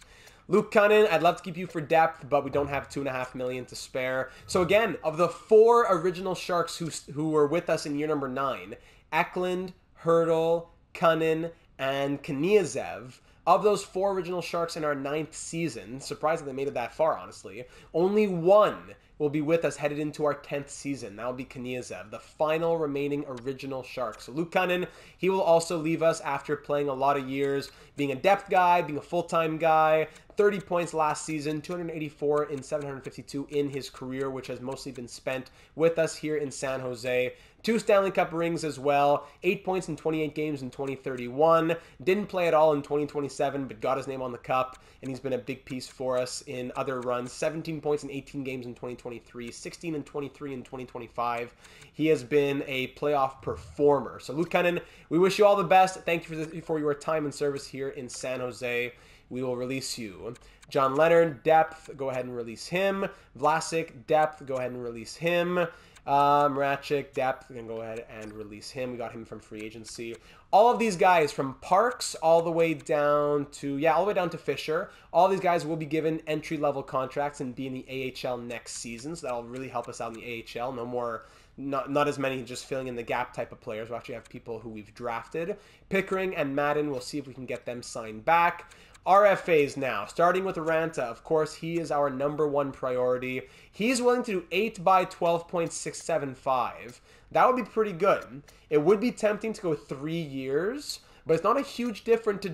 Luke Cunnin, I'd love to keep you for depth, but we don't have $2.5 million to spare. So again, of the 4 original Sharks who were with us in year number 9, Eklund, Hurdle, Cunnin, and Kniazev, of those 4 original Sharks in our 9th season, surprised that they made it that far, honestly, only 1 will be with us headed into our 10th season. That will be Kniazev, the final remaining original Shark. So Luke Cunnin, he will also leave us after playing a lot of years, being a depth guy, being a full-time guy. 30 points last season, 284 in 752 in his career, which has mostly been spent with us here in San Jose. 2 Stanley Cup rings as well, 8 points in 28 games in 2031. Didn't play at all in 2027, but got his name on the cup, and he's been a big piece for us in other runs. 17 points in 18 games in 2023, 16 and 23 in 2025. He has been a playoff performer. So Luke Cunnin, we wish you all the best. Thank you for your time and service here in San Jose. We will release you. John Leonard, depth, go ahead and release him. Vlasic, depth, go ahead and release him. Marachik, depth, we can go ahead and release him. We got him from free agency. All of these guys, from Parks all the way down to, all the way down to Fisher, all these guys will be given entry-level contracts and be in the AHL next season, so that'll really help us out in the AHL. No more, not as many just filling in the gap type of players. We'll actually have people who we've drafted. Pickering and Madden, we'll see if we can get them signed back. RFAs now, starting with Aranta. Of course, he is our #1 priority. He's willing to do 8 by 12.675. That would be pretty good. It would be tempting to go 3 years, but it's not a huge difference to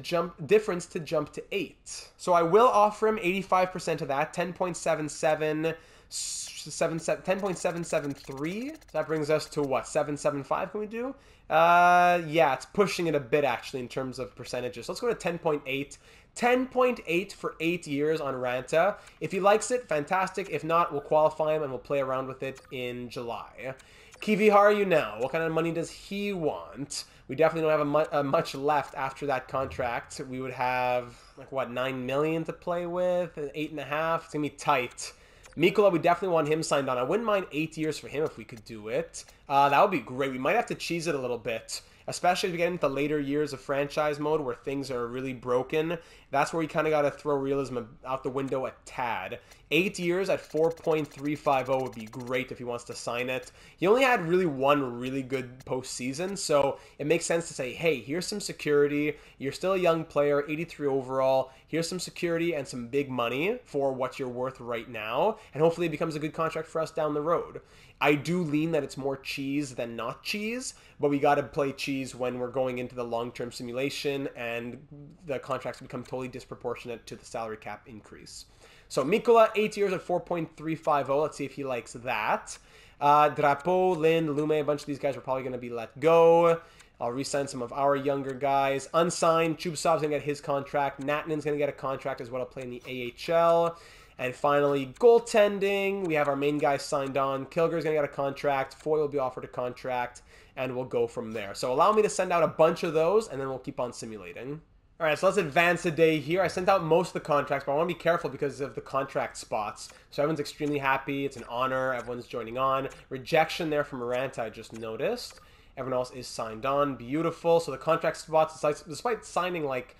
jump to 8. So I will offer him 85% of that, 10.773. That brings us to what, 775 can we do? Yeah, it's pushing it a bit actually in terms of percentages. So let's go to 10.8. 10.8 for 8 years on Ranta. If he likes it, fantastic. If not, we'll qualify him and we'll play around with it in July. Kiwi, how are you now? What kind of money does he want? We definitely don't have much left after that contract. We would have, like, what, 9 million to play with? 8.5? It's going to be tight. Mikkola, we definitely want him signed on. I wouldn't mind 8 years for him if we could do it. That would be great. We might have to cheese it a little bit, especially as we get into later years of franchise mode where things are really broken. That's where you kind of got to throw realism out the window a tad. 8 years at 4.350 would be great if he wants to sign it. He only had really one really good postseason, so it makes sense to say, hey, here's some security. You're still a young player, 83 overall. Here's some security and some big money for what you're worth right now, and hopefully it becomes a good contract for us down the road. I do lean that it's more cheese than not cheese, but we got to play cheese when we're going into the long-term simulation and the contracts become totally disproportionate to the salary cap increase. So Mikkola, 8 years at 4.350. Let's see if he likes that. Drapeau, Lynn, Lume, a bunch of these guys are probably going to be let go. I'll re-sign some of our younger guys. Unsigned, Chubasov's going to get his contract. Natanen's going to get a contract as well to play in the AHL. And finally, goaltending. We have our main guys signed on. Kilger's going to get a contract. Foy will be offered a contract. And we'll go from there. So allow me to send out a bunch of those, and then we'll keep on simulating. All right, so let's advance a day here. I sent out most of the contracts, but I want to be careful because of the contract spots. So everyone's extremely happy. It's an honor. Everyone's joining on. Rejection there from Aranta, I just noticed. Everyone else is signed on. Beautiful. So the contract spots, despite signing like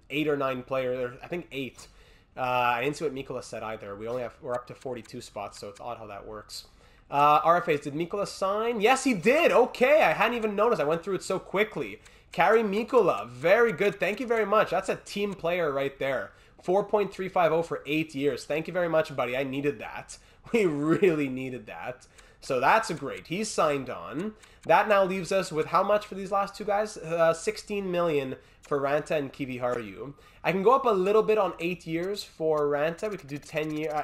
8 or 9 players, I think 8. I didn't see what Mikkola said either. We're up to 42 spots, so it's odd how that works. RFAs, did Mikkola sign? Yes, he did. Okay, I hadn't even noticed. I went through it so quickly. Kari Mikkola, very good. Thank you very much. That's a team player right there. 4.350 for 8 years. Thank you very much, buddy. I needed that. We really needed that. So that's great. He's signed on. That now leaves us with how much for these last two guys? 16 million for Ranta and Kiviharu. I can go up a little bit on 8 years for Ranta. We could do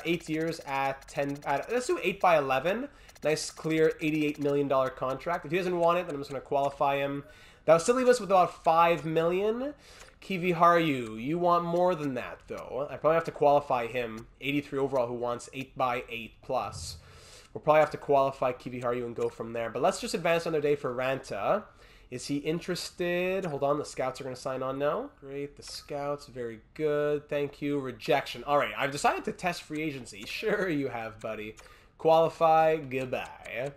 8 years at 10. Let's do 8 by 11. Nice, clear $88 million contract. If he doesn't want it, then I'm just going to qualify him. That will still leave us with about $5 million. Kiviharu, you want more than that, though. I probably have to qualify him. 83 overall, who wants 8 by 8 plus. We'll probably have to qualify Kiviharu and go from there. But let's just advance another day for Ranta. Is he interested? Hold on, the scouts are going to sign on now. Great, the scouts, very good. Thank you. Rejection. All right, I've decided to test free agency. Sure you have, buddy. Qualify, goodbye.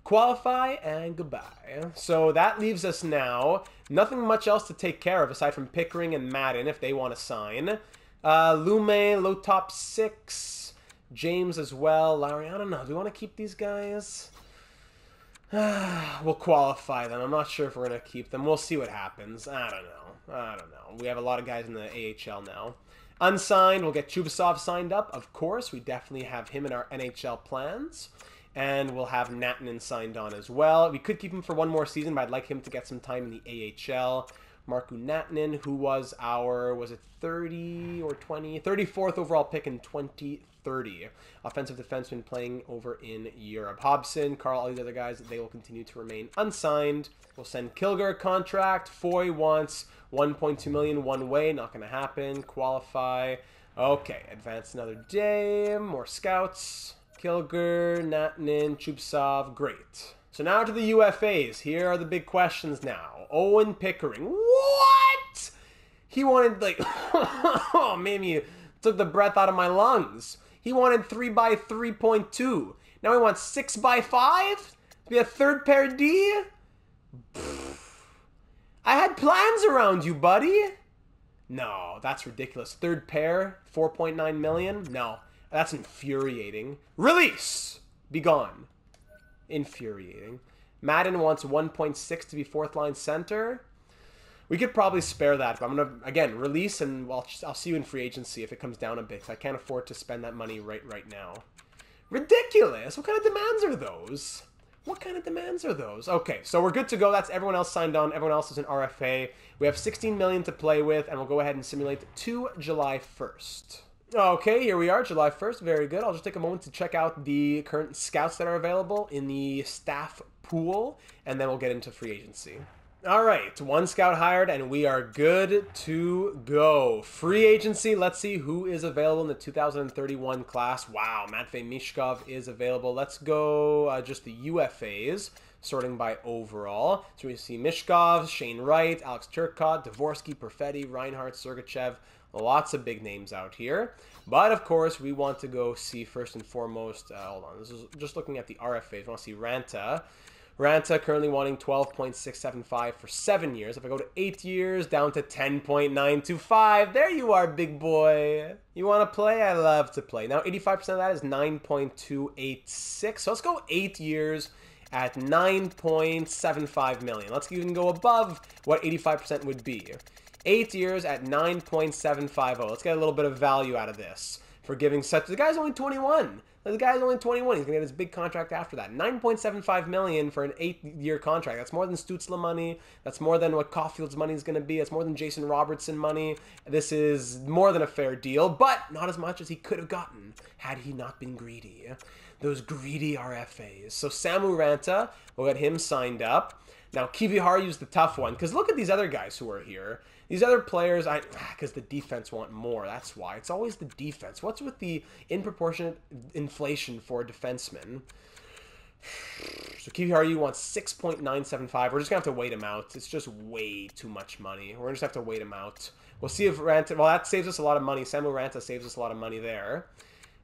Qualify, and goodbye. So that leaves us now. Nothing much else to take care of aside from Pickering and Madden if they want to sign. Lume, low top 6. James as well. Lowry, I don't know. Do we want to keep these guys? We'll qualify them. I'm not sure if we're going to keep them. We'll see what happens. I don't know. We have a lot of guys in the AHL now. Unsigned, we'll get Chubasov signed up. Of course, we definitely have him in our NHL plans. And we'll have Natanen signed on as well. We could keep him for one more season, but I'd like him to get some time in the AHL. Markku Natanen, who was our, was it 30 or 20? 34th overall pick in 2030. Offensive defenseman playing over in Europe. Hobson, Carl, all these other guys, they will continue to remain unsigned. We'll send Kilger a contract. Foy wants 1.2 million one way. Not going to happen. Qualify. Okay, advance another day. More scouts. Kilger, Natanen, Chubasov. Great. So now to the UFAs. Here are the big questions now. Owen Pickering. What? He wanted, like, oh, maybe took the breath out of my lungs. He wanted 3 by 3.2. Now he wants 6 by 5 to be a third pair D? I had plans around you, buddy. No, that's ridiculous. Third pair, 4.9 million? No, that's infuriating. Release! Be gone. Infuriating. Madden wants 1.6 to be fourth line center. We could probably spare that, but I'm going to, again, release, and I'll see you in free agency if it comes down a bit. I can't afford to spend that money right now. Ridiculous! What kind of demands are those? What kind of demands are those? Okay, so we're good to go. That's everyone else signed on. Everyone else is an RFA. We have 16 million to play with, and we'll go ahead and simulate to July 1st. Okay, here we are, July 1st. Very good. I'll just take a moment to check out the current scouts that are available in the staff pool, and then we'll get into free agency. All right, one scout hired, and we are good to go. Free agency, let's see who is available in the 2031 class. Wow, Matvey Mishkov is available. Let's go just the UFAs, sorting by overall. So we see Mishkov, Shane Wright, Alex Turcotte, Dvorsky, Perfetti, Reinhardt, Sergachev. Lots of big names out here. But, of course, we want to go see, first and foremost, hold on, this is just looking at the RFAs. We want to see Ranta. Ranta currently wanting 12.675 for 7 years. If I go to 8 years, down to 10.925. There you are, big boy. You want to play? I love to play. Now, 85% of that is 9.286. So let's go 8 years at 9.75 million. Let's even go above what 85% would be. 8 years at 9.750. Let's get a little bit of value out of this for giving such. The guy's only 21. The guy's only 21. He's going to get his big contract after that. 9.75 million for an 8-year contract. That's more than Stützle money. That's more than what Caulfield's money is going to be. That's more than Jason Robertson money. This is more than a fair deal, but not as much as he could have gotten had he not been greedy. Those greedy RFAs. So Samu Ranta, we'll get him signed up. Now, Kiviharu's the tough one, because look at these other guys who are here. These other players, because the defense want more. That's why. It's always the defense. What's with the in-proportionate inflation for defensemen? So Kiviharu wants 6.975. We're just going to have to wait him out. It's just way too much money. We're going to just have to wait him out. We'll see if Ranta... Well, that saves us a lot of money. Samuel Ranta saves us a lot of money there.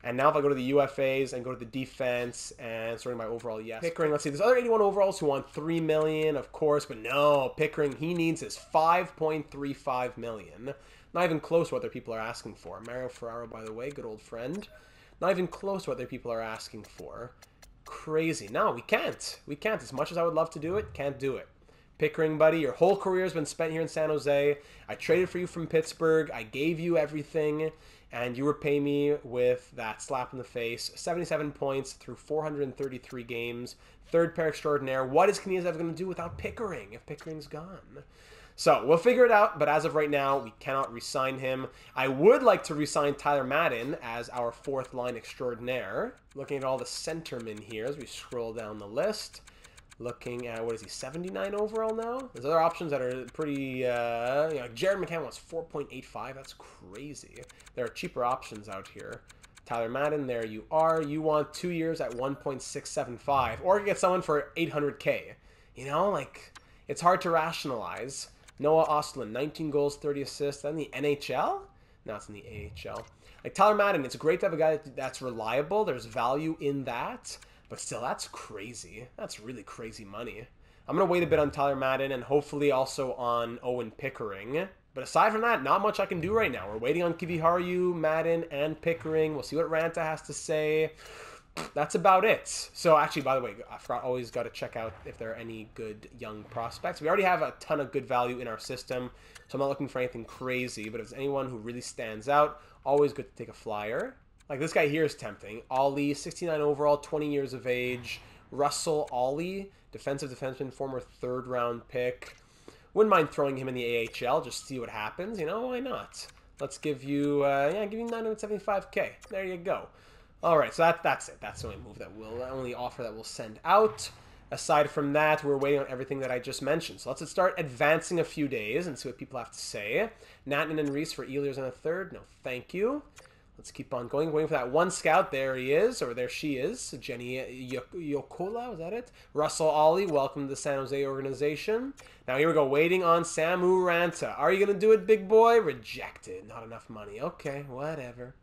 And now if I go to the UFAs and go to the defense and sorting by overall, yes. Pickering, let's see, there's other 81 overalls who want 3 million, of course, but no, Pickering, he needs his 5.35 million. Not even close to what their people are asking for. Mario Ferraro, by the way, good old friend. Not even close to what their people are asking for. Crazy. No, we can't. We can't. As much as I would love to do it, can't do it. Pickering, buddy, your whole career has been spent here in San Jose. I traded for you from Pittsburgh. I gave you everything. And you repay me with that slap in the face. 77 points through 433 games. Third pair extraordinaire. What is Kniazev going to do without Pickering if Pickering's gone? So we'll figure it out, but as of right now, we cannot re-sign him. I would like to re-sign Tyler Madden as our fourth line extraordinaire. Looking at all the centermen here as we scroll down the list. Looking at, what is he, 79 overall now? There's other options that are pretty, Jared McCann wants 4.85. That's crazy. There are cheaper options out here. Tyler Madden, there you are. You want 2 years at 1.675. Or you get someone for 800K. You know, like, it's hard to rationalize. Noah Ostlund, 19 goals, 30 assists. Then the NHL? No, it's in the AHL. Like, Tyler Madden, it's great to have a guy that's reliable. There's value in that. But still, that's crazy. That's really crazy money. I'm going to wait a bit on Tyler Madden and hopefully also on Owen Pickering. But aside from that, not much I can do right now. We're waiting on Kiviharju, Madden, and Pickering. We'll see what Ranta has to say. That's about it. So actually, by the way, I forgot, always got to check out if there are any good young prospects. We already have a ton of good value in our system, so I'm not looking for anything crazy. But if there's anyone who really stands out, always good to take a flyer. Like, this guy here is tempting. Ollie, 69 overall, 20 years of age. Russell Ollie, defensive defenseman, former third-round pick. Wouldn't mind throwing him in the AHL, just see what happens. You know, why not? Let's give you, give you 975K. There you go. All right, so that's it. That's the only move that only offer that we'll send out. Aside from that, we're waiting on everything that I just mentioned. So let's start advancing a few days and see what people have to say. Natnan and Reese for Ehlers in a third. No, thank you. Let's keep on going. Waiting for that one scout. There he is, or there she is. Jenny Yokola, was that it? Russell Ollie, welcome to the San Jose organization. Now here we go. Waiting on Samu Ranta. Are you going to do it, big boy? Rejected. Not enough money. Okay, whatever.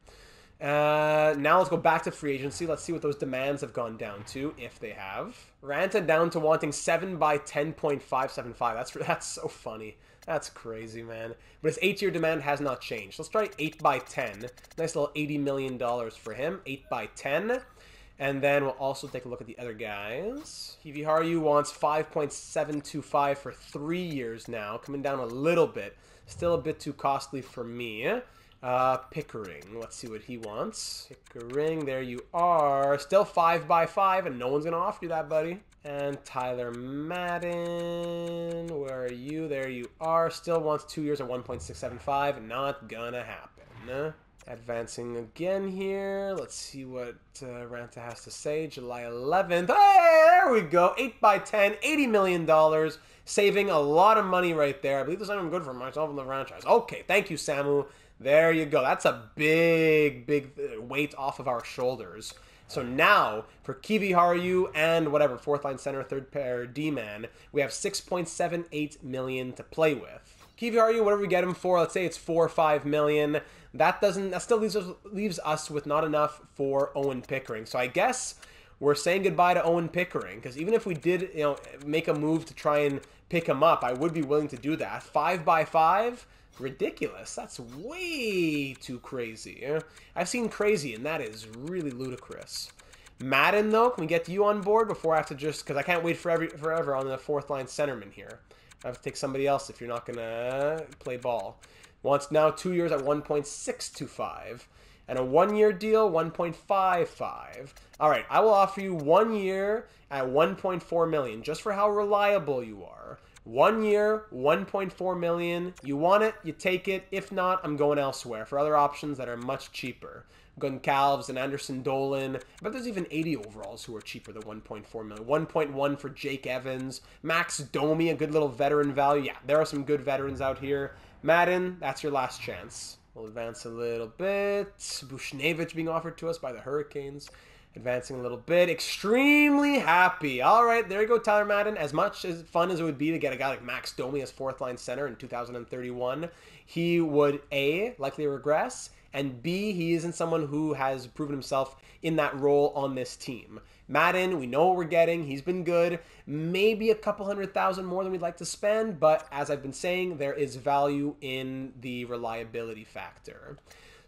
Now let's go back to free agency. Let's see what those demands have gone down to, if they have. Ranta down to wanting 7 by 10.575. That's so funny. That's crazy, man. But his 8-year demand has not changed. Let's try 8 by 10. Nice little $80 million for him. 8 by 10. And then we'll also take a look at the other guys. Kiviharju wants 5.725 for 3 years now. Coming down a little bit. Still a bit too costly for me. Pickering. Let's see what he wants. Pickering, there you are. Still 5 by 5, and no one's going to offer you that, buddy. And Tyler Madden, where are you? There you are. Still wants 2 years at 1.675. Not gonna happen. Advancing again here. Let's see what Ranta has to say. July 11th. Hey, there we go. 8 by 10, $80 million. Saving a lot of money right there. I believe this is even good for myself and the franchise. Okay, thank you, Samu. There you go. That's a big, big weight off of our shoulders. So now, for Kiviharju and whatever, fourth line center, third pair D-man, we have $6.78 million to play with. Kiviharju, whatever we get him for, let's say it's $4 or $5 million. That still leaves us with not enough for Owen Pickering. So I guess we're saying goodbye to Owen Pickering, because even if we did, make a move to try and pick him up, I would be willing to do that. 5 by 5. Ridiculous. That's way too crazy. I've seen crazy, and that is really ludicrous. Madden, though, can we get you on board before I have to just... Because I can't wait forever on the fourth line centerman here. I have to take somebody else if you're not going to play ball. Wants now 2 years at 1.625. And a 1 year deal, 1.55. All right, I will offer you 1 year at 1.4 million, just for how reliable you are. 1 year, 1.4 million. You want it, you take it. If not, I'm going elsewhere for other options that are much cheaper. Goncalves and Anderson Dolan. But there's even 80 overalls who are cheaper than 1.4 million. 1.1 for Jake Evans. Max Domi, a good little veteran value. Yeah, there are some good veterans out here. Madden, that's your last chance. We'll advance a little bit. Bushnevich being offered to us by the Hurricanes. Advancing a little bit. Extremely happy. All right, there you go, Tyler Madden. As much as fun as it would be to get a guy like Max Domi as fourth line center in 2031, he would A, likely regress, and B, he isn't someone who has proven himself in that role on this team. Madden, we know what we're getting. He's been good. Maybe a couple $100,000 more than we'd like to spend, but as I've been saying, there is value in the reliability factor.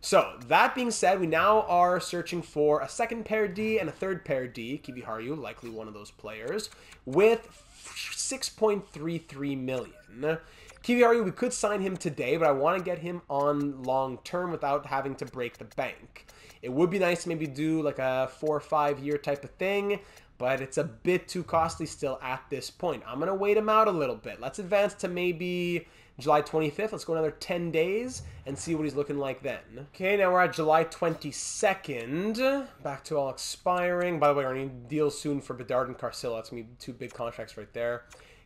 So, that being said, we now are searching for a second pair D and a third pair D, Kiviharju, likely one of those players, with $6.33 million. Kiviharju, we could sign him today, but I want to get him on long term without having to break the bank. It would be nice to maybe do like a 4 or 5 year type of thing, but it's a bit too costly still at this point. I'm going to wait him out a little bit. Let's advance to maybe July 25th. Let's go another 10 days and see what he's looking like then. Okay, now we're at July 22nd. Back to all expiring. By the way, we're going to deal soon for Bedard and Carcillo. That's going to be 2 big contracts right there.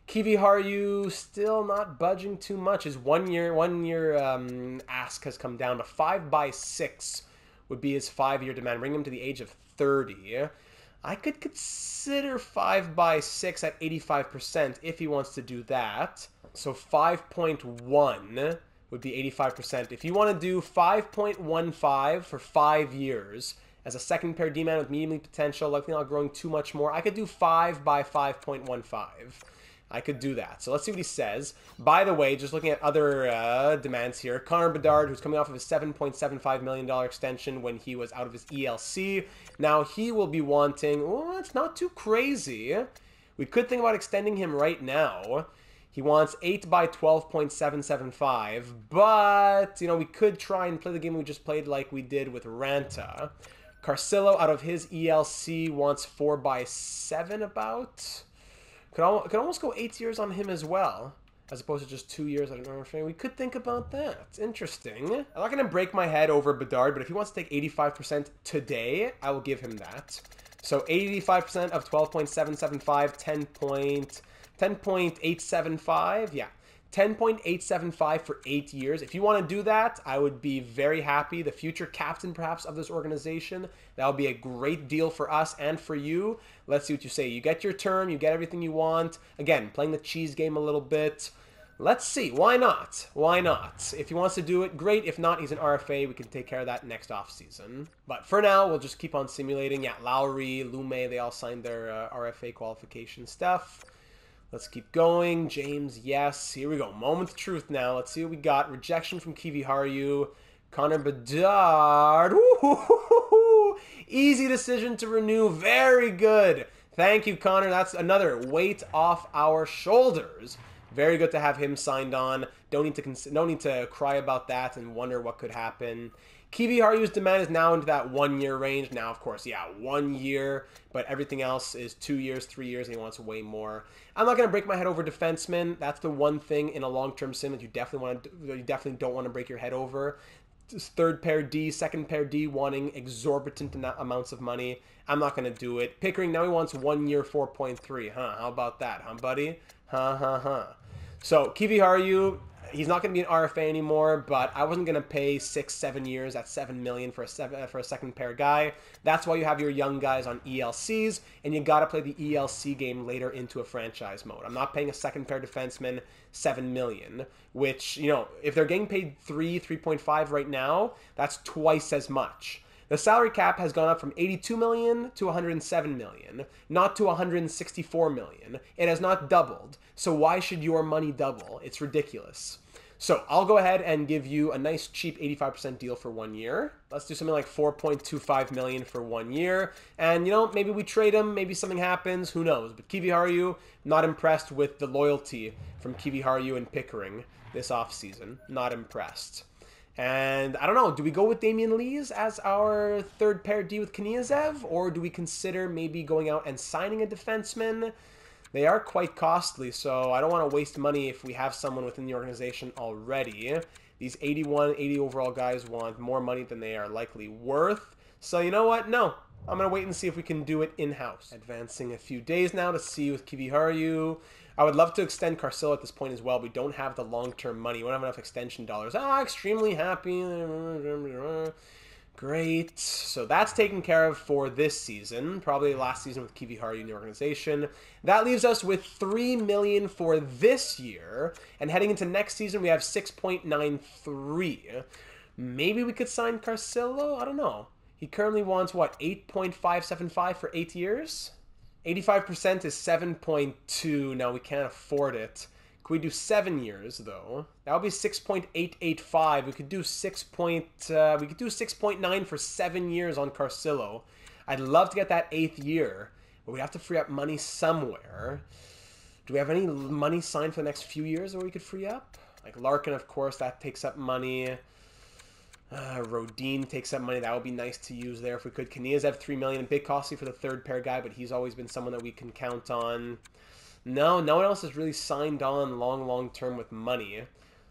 Kiviharju still not budging too much. His one year ask has come down to 5/6 would be his 5-year demand. Bring him to the age of 30. I could consider 5/6 at 85% if he wants to do that. So 5.1 would be 85%. If you want to do 5.15 for 5 years as a second pair D-man with medium league potential, likely not growing too much more, I could do 5/5.15. I could do that. So let's see what he says. By the way, just looking at other demands here, Connor Bedard, who's coming off of his $7.75 million extension when he was out of his ELC. Now he will be wanting, oh, it's not too crazy. We could think about extending him right now. He wants 8/12.775, but, you know, we could try and play the game we just played like we did with Ranta. Carcillo, out of his ELC, wants 4/7 about. Could almost go 8 years on him as well, as opposed to just 2 years. I don't know. We could think about that. It's interesting. I'm not going to break my head over Bedard, but if he wants to take 85% today, I will give him that. So 85% of 12.775, 10.875. Yeah, 10.875 for 8 years. If you want to do that, I would be very happy. The future captain, perhaps, of this organization. That would be a great deal for us and for you. Let's see what you say. You get your term. You get everything you want. Again, playing the cheese game a little bit. Let's see. Why not? Why not? If he wants to do it, great. If not, he's an RFA. We can take care of that next offseason. But for now, we'll just keep on simulating. Yeah, Lowry, Lume, they all signed their RFA qualification stuff. Let's keep going. James, yes. Here we go. Moment of truth now. Let's see what we got. Rejection from Kiviharju. Connor Bedard. Woo-hoo-hoo-hoo. Easy decision to renew. Very good. Thank you, Connor. That's another weight off our shoulders. Very good to have him signed on. No need to cry about that and wonder what could happen. Kiviharju's demand is now into that 1 year range. Now, of course, yeah, 1 year, but everything else is 2 years, 3 years, and he wants way more. I'm not going to break my head over defensemen. That's the one thing in a long-term sim that you definitely don't want to break your head over. Third pair D, second pair D wanting exorbitant amounts of money. I'm not going to do it. Pickering, now he wants 1 year, 4.3. Huh, how about that, huh, buddy? Huh. So, Kiviharju, he's not going to be an RFA anymore, but I wasn't going to pay 6-7 years at $7 million for a second pair guy. That's why you have your young guys on ELCs, and you got to play the ELC game later into a franchise mode. I'm not paying a second pair defenseman $7 million, which, you know, if they're getting paid 3.5 right now, that's twice as much. The salary cap has gone up from $82 million to $107 million, not to $164 million. It has not doubled. So why should your money double? It's ridiculous. So I'll go ahead and give you a nice cheap 85% deal for 1 year. Let's do something like $4.25 million for 1 year. And, you know, maybe we trade him. Maybe something happens. Who knows? But Kiviharju, not impressed with the loyalty from Kiviharju and Pickering this offseason. Not impressed. And I don't know, do we go with Damian Lees as our third pair D with Kniazev? Or do we consider maybe going out and signing a defenseman? They are quite costly, so I don't want to waste money if we have someone within the organization already. These 80 overall guys want more money than they are likely worth. So you know what? No. I'm going to wait and see if we can do it in-house. Advancing a few days now to see with Kiviharju. I would love to extend Carcillo at this point as well. We don't have the long-term money. We don't have enough extension dollars. Extremely happy. Great. So that's taken care of for this season. Probably last season with Kiviharju in the organization. That leaves us with $3 million for this year. And heading into next season, we have 6.93. Maybe we could sign Carcillo? I don't know. He currently wants, what, 8.575 for 8 years? 85% is 7.2. No, we can't afford it. Could we do 7 years, though? That would be 6.885. We could do 6.9 for 7 years on Carcillo. I'd love to get that 8th year, but we have to free up money somewhere. Do we have any money signed for the next few years where we could free up? Like Larkin, of course, that takes up money. Rodin takes that money. That would be nice to use there if we could. Kniazev, $3 million. Big costly for the third pair guy, but he's always been someone that we can count on. No one else has really signed on long term with money.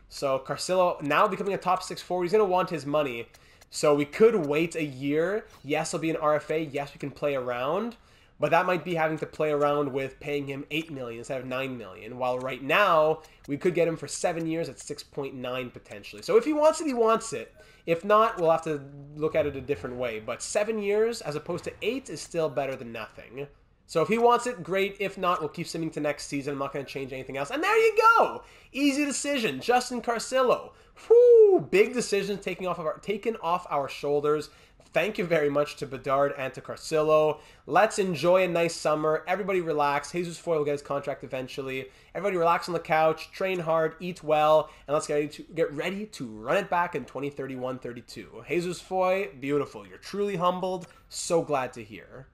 So Carcillo, now becoming a top 6 forward, he's going to want his money. So we could wait a year. Yes, he'll be an RFA. Yes, we can play around. But that might be having to play around with paying him $8 million instead of $9 million. While right now, we could get him for 7 years at 6.9 potentially. So if he wants it, he wants it. If not, we'll have to look at it a different way. But 7 years as opposed to 8 is still better than nothing. So if he wants it, great. If not, we'll keep simming to next season. I'm not going to change anything else. And there you go! Easy decision. Justin Carcillo. Whew! Big decisions taken off our shoulders. Thank you very much to Bedard and to Carcillo. Let's enjoy a nice summer. Everybody relax. Jesus Foy will get his contract eventually. Everybody relax on the couch, train hard, eat well, and let's get ready to run it back in 2031-32. Jesus Foy, beautiful. You're truly humbled. So glad to hear.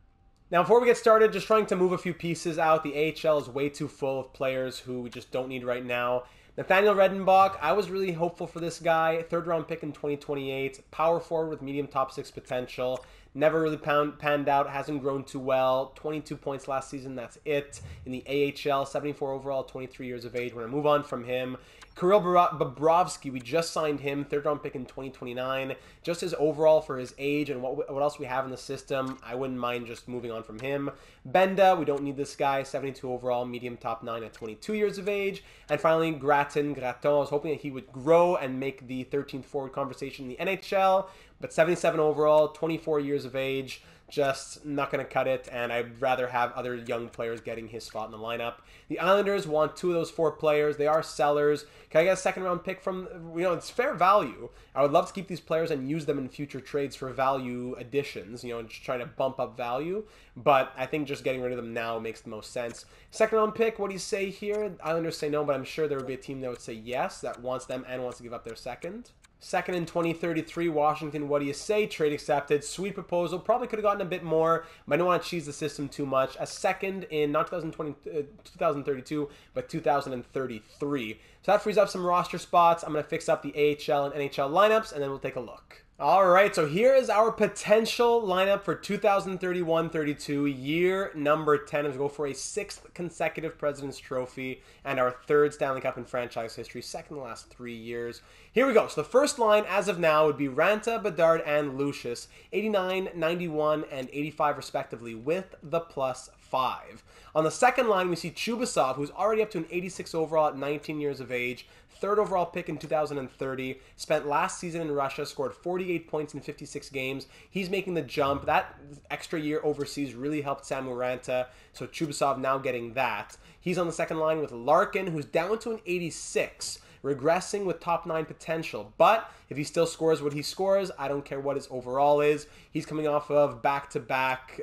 Now, before we get started, just trying to move a few pieces out. The AHL is way too full of players who we just don't need right now. Nathaniel Redenbach, I was really hopeful for this guy. Third round pick in 2028. Power forward with medium top 6 potential. Never really panned out. Hasn't grown too well. 22 points last season. That's it. In the AHL, 74 overall, 23 years of age. We're going to move on from him. Kirill Bobrovsky, we just signed him. Third round pick in 2029. Just his overall for his age and what else we have in the system. I wouldn't mind just moving on from him. Benda, we don't need this guy. 72 overall, medium top 9 at 22 years of age. And finally, Graton. I was hoping that he would grow and make the 13th forward conversation in the NHL. But 77 overall, 24 years of age. Just not going to cut it, and I'd rather have other young players getting his spot in the lineup. The Islanders want 2 of those 4 players. They are sellers. Can I get a second-round pick from, it's fair value. I would love to keep these players and use them in future trades for value additions, just trying to bump up value. But I think just getting rid of them now makes the most sense. Second-round pick, what do you say here? Islanders say no, but I'm sure there would be a team that would say yes, that wants them and wants to give up their second. Second in 2033, Washington, what do you say? Trade accepted. Sweet proposal. Probably could have gotten a bit more, but I don't want to cheese the system too much. A second in not 2032, but 2033. So that frees up some roster spots. I'm going to fix up the AHL and NHL lineups, and then we'll take a look. All right, so here is our potential lineup for 2031-32, year number 10, as we go for a 6th consecutive President's Trophy and our 3rd Stanley Cup in franchise history, second in the last 3 years. Here we go. So the first line, as of now, would be Ranta, Bedard, and Lucius, 89, 91, and 85 respectively, with the +5. On the second line, we see Chubasov, who's already up to an 86 overall at 19 years of age, 3rd overall pick in 2030, spent last season in Russia, scored 48 points in 56 games. He's making the jump. That extra year overseas really helped Samu Ranta, so Chubasov now getting that. He's on the second line with Larkin, who's down to an 86, regressing with top 9 potential. But if he still scores what he scores, I don't care what his overall is. He's coming off of back-to-back,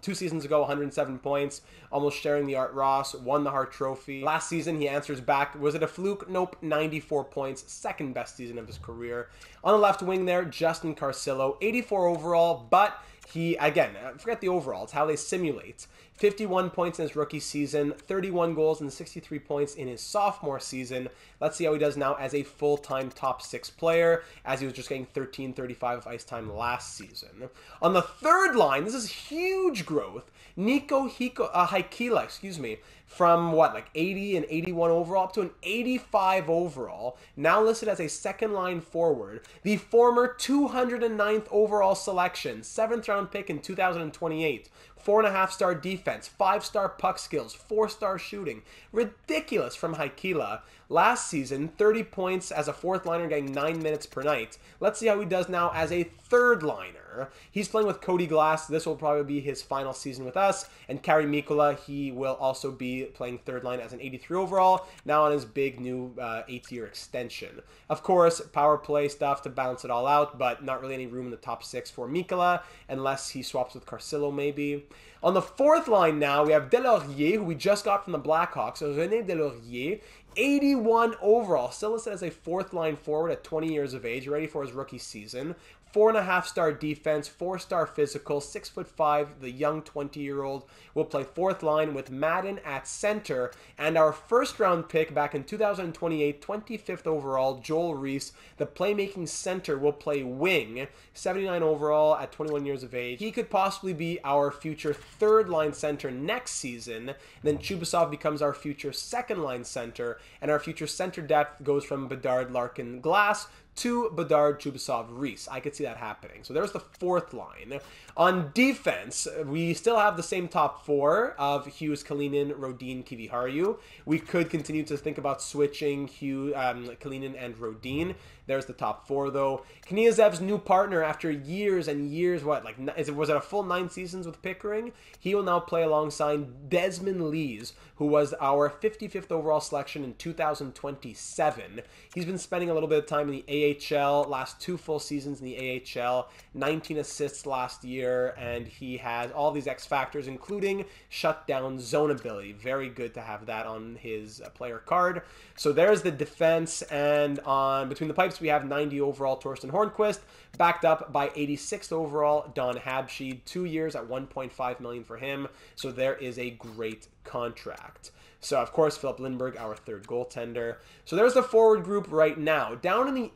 2 seasons ago, 107 points, almost sharing the Art Ross, won the Hart Trophy. Last season, he answers back. Was it a fluke? Nope, 94 points, 2nd best season of his career. On the left wing there, Justin Carcillo, 84 overall, but he, again, forget the overall, it's how they simulate. 51 points in his rookie season, 31 goals and 63 points in his sophomore season. Let's see how he does now as a full-time top 6 player, as he was just getting 13-35 of ice time last season. On the third line, this is huge growth. Nico Haikila, from what, 80 and 81 overall up to an 85 overall, now listed as a second line forward. The former 209th overall selection, 7th round pick in 2028. 4.5-star defense, 5-star puck skills, 4-star shooting. Ridiculous from Haikila. Last season, 30 points as a 4th liner, getting 9 minutes per night. Let's see how he does now as a 3rd liner. He's playing with Cody Glass. This will probably be his final season with us. And Kari Mikkola, he will also be playing 3rd line as an 83 overall, now on his big new 8-year extension. Of course, power play stuff to balance it all out, but not really any room in the top 6 for Mikkola, unless he swaps with Carcillo maybe. On the 4th line now, we have Delaurier, who we just got from the Blackhawks. So René Delaurier, 81 overall, still listed as a fourth line forward at 20 years of age, ready for his rookie season. 4.5-star defense, 4-star physical, 6'5", the young 20-year-old will play fourth line with Madden at center. And our first-round pick back in 2028, 25th overall, Joel Reese, the playmaking center, will play wing, 79 overall at 21 years of age. He could possibly be our future third-line center next season. Then Chubasov becomes our future second-line center, and our future center depth goes from Bedard, Larkin, Glass to Bedard, Chubasov, Reese. I could see that happening. So there's the fourth line. On defense, we still have the same top four of Hughes, Kalinin, Rodin, Kiviharju. We could continue to think about switching Kalinin and Rodin. There's the top four, though. Kniazev's new partner after years and years, was it a full 9 seasons with Pickering? He will now play alongside Desmond Lees, who was our 55th overall selection in 2027. He's been spending a little bit of time in the AHL, last 2 full seasons in the AHL, 19 assists last year, and he has all these X factors, including shutdown zone ability. Very good to have that on his player card. So there's the defense, and on between the pipes, we have 90 overall Torsten Hornquist, backed up by 86th overall Don Habschied, 2 years at $1.5 million for him. So there is a great contract. So, of course, Philip Lindbergh, our third goaltender. So there's the forward group right now. Down in the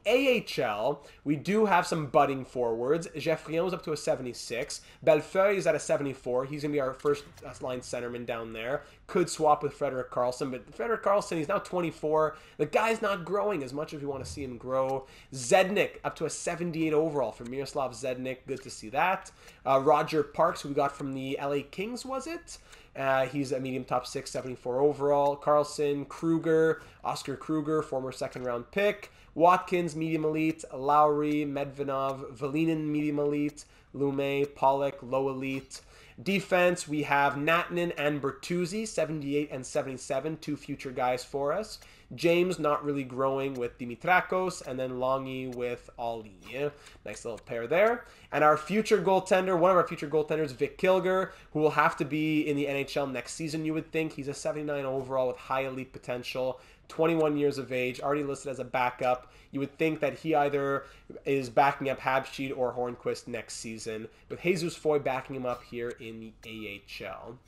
AHL, we do have some budding forwards. Geoffrion is up to a 76. Bellefeuille is at a 74. He's going to be our first line centerman down there. Could swap with Frederick Karlsson, but Frederick Karlsson, he's now 24. The guy's not growing as much as we want to see him grow. Zednik up to a 78 overall for Miroslav Zednik. Good to see that. Roger Parks, who we got from the LA Kings, was it? He's a medium top 6, 74 overall. Carlson, Kruger, Oscar Kruger, former second-round pick. Watkins, medium elite. Lowry, Medvedov, Valinin, medium elite. Lume, Pollock, low elite. Defense, we have Natinen and Bertuzzi, 78 and 77, 2 future guys for us. James not really growing with Dimitrakos, and then Longy with Ali. Nice little pair there. And our future goaltender, one of our future goaltenders, Vic Kilger, who will have to be in the NHL next season, you would think. He's a 79 overall with high elite potential, 21 years of age, already listed as a backup. You would think that he either is backing up Habschied or Hornquist next season, with Jesus Foy backing him up here in the AHL.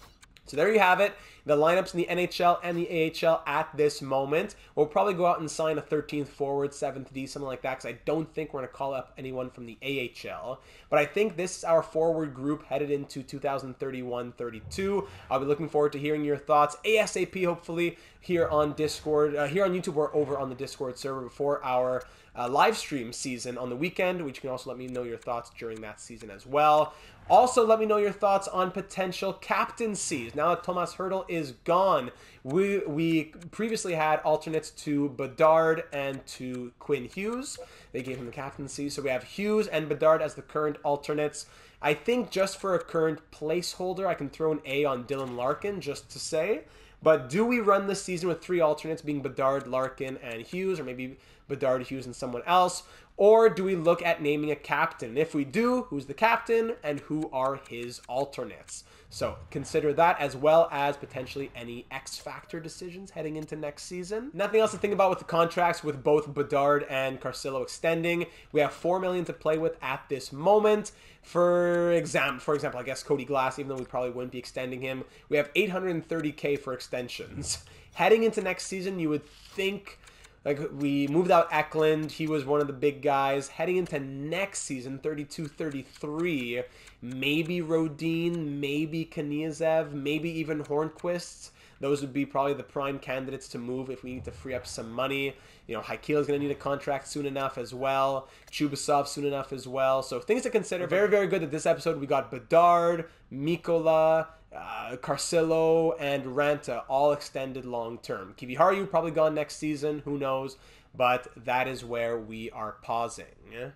So there you have it, the lineups in the NHL and the AHL at this moment. We'll probably go out and sign a 13th forward, 7th D, something like that, because I don't think we're going to call up anyone from the AHL. But I think this is our forward group headed into 2031-32. I'll be looking forward to hearing your thoughts ASAP, hopefully, here on Discord, here on YouTube or over on the Discord server before our live stream season on the weekend, which you can also let me know your thoughts during that season as well. Also, let me know your thoughts on potential captaincies. Now that Thomas Hertl is gone, we previously had alternates to Bedard and to Quinn Hughes. They gave him the captaincy. So we have Hughes and Bedard as the current alternates. I think just for a current placeholder, I can throw an A on Dylan Larkin just to say. But do we run this season with 3 alternates being Bedard, Larkin, and Hughes, or maybe Bedard, Hughes, and someone else? Or do we look at naming a captain? And if we do, who's the captain and who are his alternates? So consider that, as well as potentially any X-Factor decisions heading into next season. Nothing else to think about with the contracts with both Bedard and Carcillo extending. We have $4 million to play with at this moment. For example, I guess Cody Glass, even though we probably wouldn't be extending him, we have $830K for extensions. Heading into next season, you would think, like, we moved out Eklund. He was one of the big guys. Heading into next season, 32-33, maybe Rodin, maybe Kniazev, maybe even Hornquist. Those would be probably the prime candidates to move if we need to free up some money. You know, Haikila is going to need a contract soon enough as well. Chubasov soon enough as well. So things to consider. Very, very good that this episode we got Bedard, Mikola, Carcillo, and Ranta all extended long term. Kiviharju probably gone next season. Who knows? But that is where we are pausing.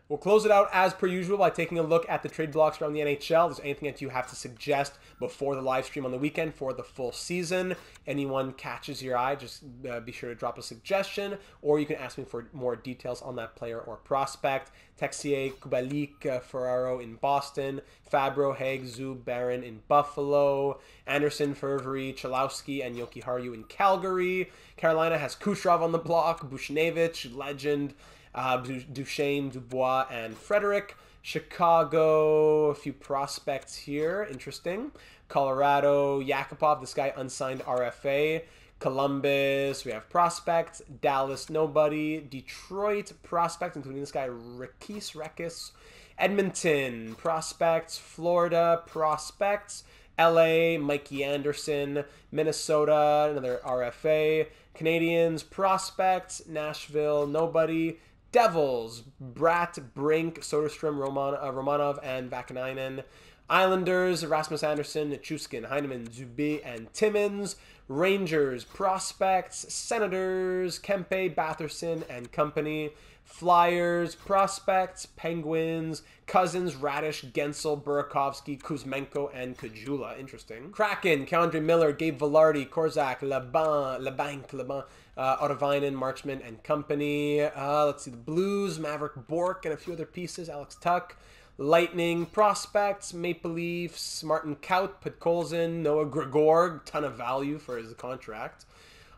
We'll close it out as per usual by taking a look at the trade blocks around the NHL. If there's anything that you have to suggest before the live stream on the weekend for the full season, anyone catches your eye, just be sure to drop a suggestion, or you can ask me for more details on that player or prospect. Texier, Kubalik, Ferraro in Boston, Fabro, Haig, Zub, Barron in Buffalo, Anderson, Fervery, Chalowski, and Jokiharju in Calgary, Carolina has Kucherov on the block, Buchnevich, legend, Duchesne, Dubois, and Frederick. Chicago, a few prospects here, interesting. Colorado, Yakupov, this guy unsigned RFA. Columbus, we have prospects. Dallas, nobody. Detroit, prospect, including this guy, Rekis. Edmonton, prospects. Florida, prospects. LA, Mikey Anderson. Minnesota, another RFA. Canadians, prospects. Nashville, nobody. Devils, Bratt, Brink, Soderstrom, Romanov, and Vakanainen. Islanders, Rasmus Anderson, Nichushkin, Heineman, Zubie, and Timmins. Rangers, prospects. Senators, Kempe, Batherson, and company. Flyers, prospects. Penguins, Cousins, Radish, Gensel, Burakovsky, Kuzmenko, and Kajula. Interesting. Kraken, K'Andre Miller, Gabe Vilardi, Korzak, Labanc, Ottavainen, Marchment, and company. Let's see, the Blues, Maverick Bork, and a few other pieces. Alex Tuck. Lightning, prospects, Maple Leafs, Martin Kaut, Podkolzin, Noah Gregor, ton of value for his contract.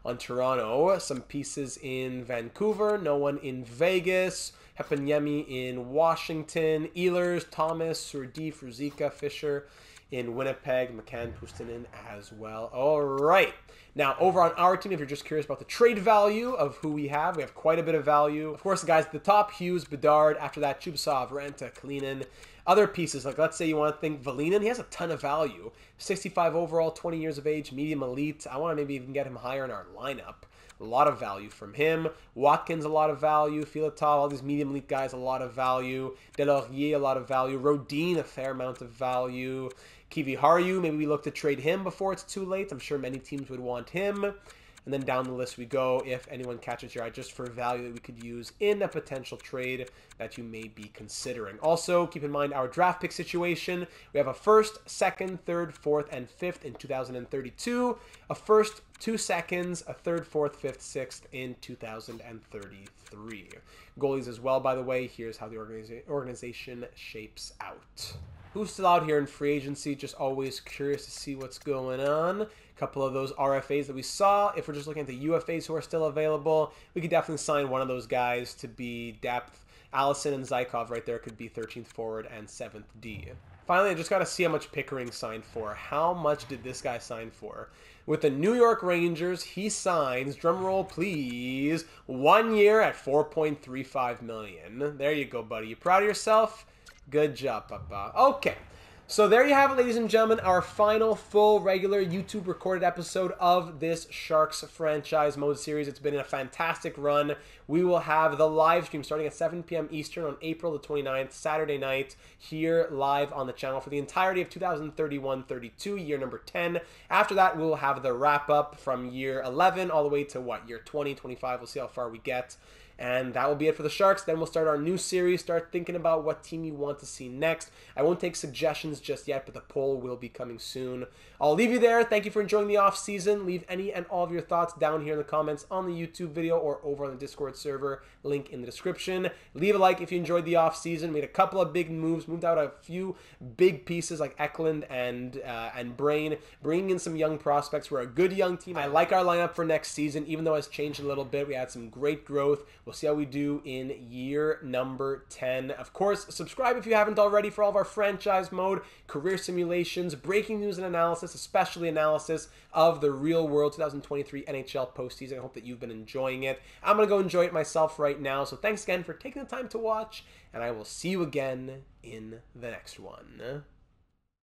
On Toronto, some pieces in Vancouver, no one in Vegas, Hepanyemi in Washington, Ehlers, Thomas, Surdif, Ruzika, Fisher in Winnipeg, McCann, Pustonen as well. All right. Now, over on our team, if you're just curious about the trade value of who we have quite a bit of value. Of course, the guys at the top, Hughes, Bedard. After that, Chubasov, Ranta, Kalinin. Other pieces, like let's say you want to think Valinin, he has a ton of value. 65 overall, 20 years of age, medium elite. I want to maybe even get him higher in our lineup. A lot of value from him. Watkins, a lot of value. Filatov, all these medium elite guys, a lot of value. Delaurier, a lot of value. Rodin, a fair amount of value. Kivi Haru, maybe we look to trade him before it's too late. I'm sure many teams would want him. And then down the list we go if anyone catches your eye just for value that we could use in a potential trade that you may be considering. Also, keep in mind our draft pick situation. We have a first, second, third, fourth, and fifth in 2032. A first, 2 seconds, a third, fourth, fifth, sixth in 2033. Goalies as well, by the way. Here's how the organization shapes out. Who's still out here in free agency? Just always curious to see what's going on. A couple of those RFAs that we saw. If we're just looking at the UFAs who are still available, we could definitely sign one of those guys to be depth. Allison and Zykov right there could be 13th forward and 7th D. Finally, I just got to see how much Pickering signed for. How much did this guy sign for? With the New York Rangers, he signs, drumroll please, 1 year at $4.35 million. There you go, buddy. You proud of yourself? Good job, Papa. Okay, so there you have it, ladies and gentlemen, our final full regular YouTube recorded episode of this Sharks franchise mode series. It's been a fantastic run. We will have the live stream starting at 7 p.m. Eastern on April the 29th, Saturday night, here live on the channel for the entirety of 2031-32, year number 10. After that, we'll have the wrap-up from year 11 all the way to, what, year 20, 25. We'll see how far we get. And that will be it for the Sharks. Then we'll start our new series. Start thinking about what team you want to see next. I won't take suggestions just yet, but the poll will be coming soon. I'll leave you there. Thank you for enjoying the off-season. Leave any and all of your thoughts down here in the comments on the YouTube video or over on the Discord server. Link in the description. Leave a like if you enjoyed the off-season. Made a couple of big moves. Moved out a few big pieces like Eklund and Brain. Bringing in some young prospects. We're a good young team. I like our lineup for next season, even though it's changed a little bit. We had some great growth. We'll see how we do in year number 10. Of course, subscribe if you haven't already for all of our franchise mode, career simulations, breaking news and analysis, especially analysis of the real world 2023 NHL postseason. I hope that you've been enjoying it. I'm going to go enjoy it myself right now. So thanks again for taking the time to watch, and I will see you again in the next one.